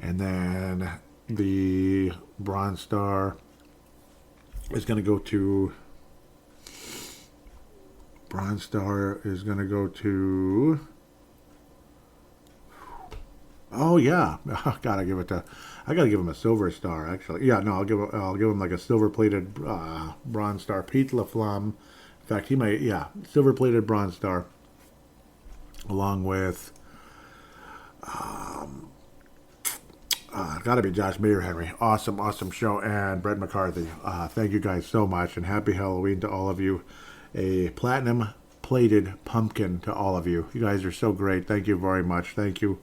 Speaker 4: And then the Bronze Star is going to go to... Oh yeah, I gotta give him a Silver Star actually. Yeah, no, I'll give him like a silver-plated Bronze Star. Pete LaFlamme. In fact, he might, silver-plated Bronze Star, along with gotta be Josh Mayer Henry. Awesome show, and Brett McCarthy. Thank you guys so much, and happy Halloween to all of you. A platinum-plated pumpkin to all of you. You guys are so great. Thank you very much. Thank you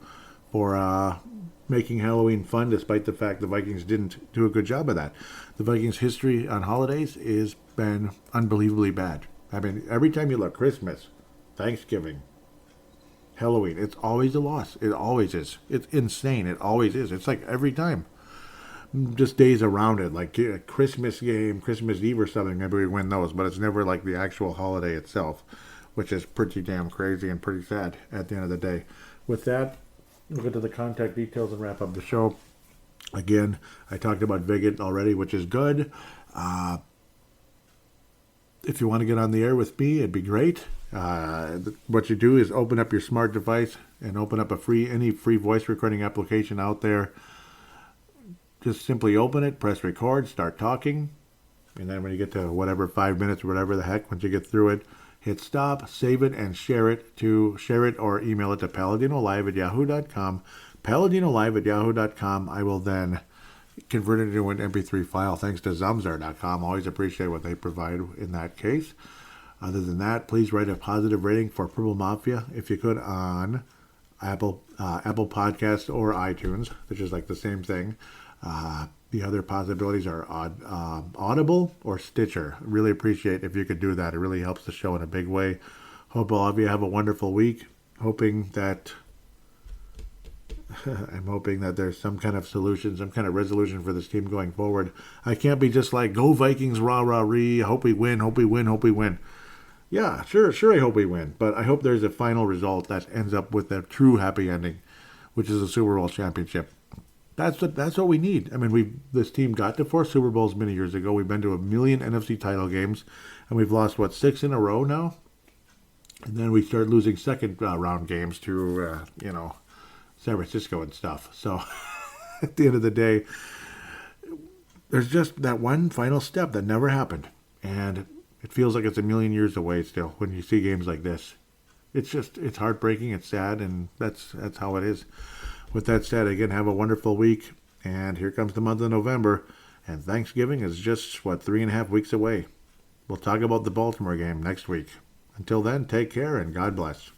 Speaker 4: for making Halloween fun, despite the fact the Vikings didn't do a good job of that. The Vikings' history on holidays has been unbelievably bad. I mean, every time you look, Christmas, Thanksgiving, Halloween, it's always a loss. It always is. It's insane. It always is. It's like every time. Just days around it, like a Christmas game, Christmas Eve or something, maybe we win those, but it's never like the actual holiday itself, which is pretty damn crazy and pretty sad at the end of the day. With that, we'll get to the contact details and wrap up the show. Again, I talked about Vig It already, which is good. If you want to get on the air with me, it'd be great. What you do is open up your smart device and open up any free voice recording application out there. Just simply open it, press record, start talking, and then when you get to whatever 5 minutes or whatever the heck, once you get through it, hit stop, save it, and share it or email it to paladinolive@yahoo.com. Paladinolive@yahoo.com. I will then convert it into an MP3 file thanks to Zamzar.com. Always appreciate what they provide in that case. Other than that, please write a positive rating for Purple Mafia if you could on Apple Podcasts or iTunes, which is like the same thing. The other possibilities are Audible or Stitcher. Really appreciate if you could do that. It really helps the show in a big way. Hope all of you have a wonderful week. I'm hoping that there's some kind of solution, some kind of resolution for this team going forward. I can't be just like, go Vikings, rah, rah, ree, hope we win. Yeah, sure, I hope we win. But I hope there's a final result that ends up with a true happy ending, which is a Super Bowl championship. That's what we need. I mean, this team got to 4 Super Bowls many years ago. We've been to 1 million NFC title games, and we've lost, 6 in a row now? And then we start losing second round games to, San Francisco and stuff. So at the end of the day, there's just that one final step that never happened. And it feels like it's 1 million years away still when you see games like this. It's heartbreaking, it's sad, and that's how it is. With that said, again, have a wonderful week. And here comes the month of November. And Thanksgiving is just, 3.5 weeks away. We'll talk about the Baltimore game next week. Until then, take care and God bless.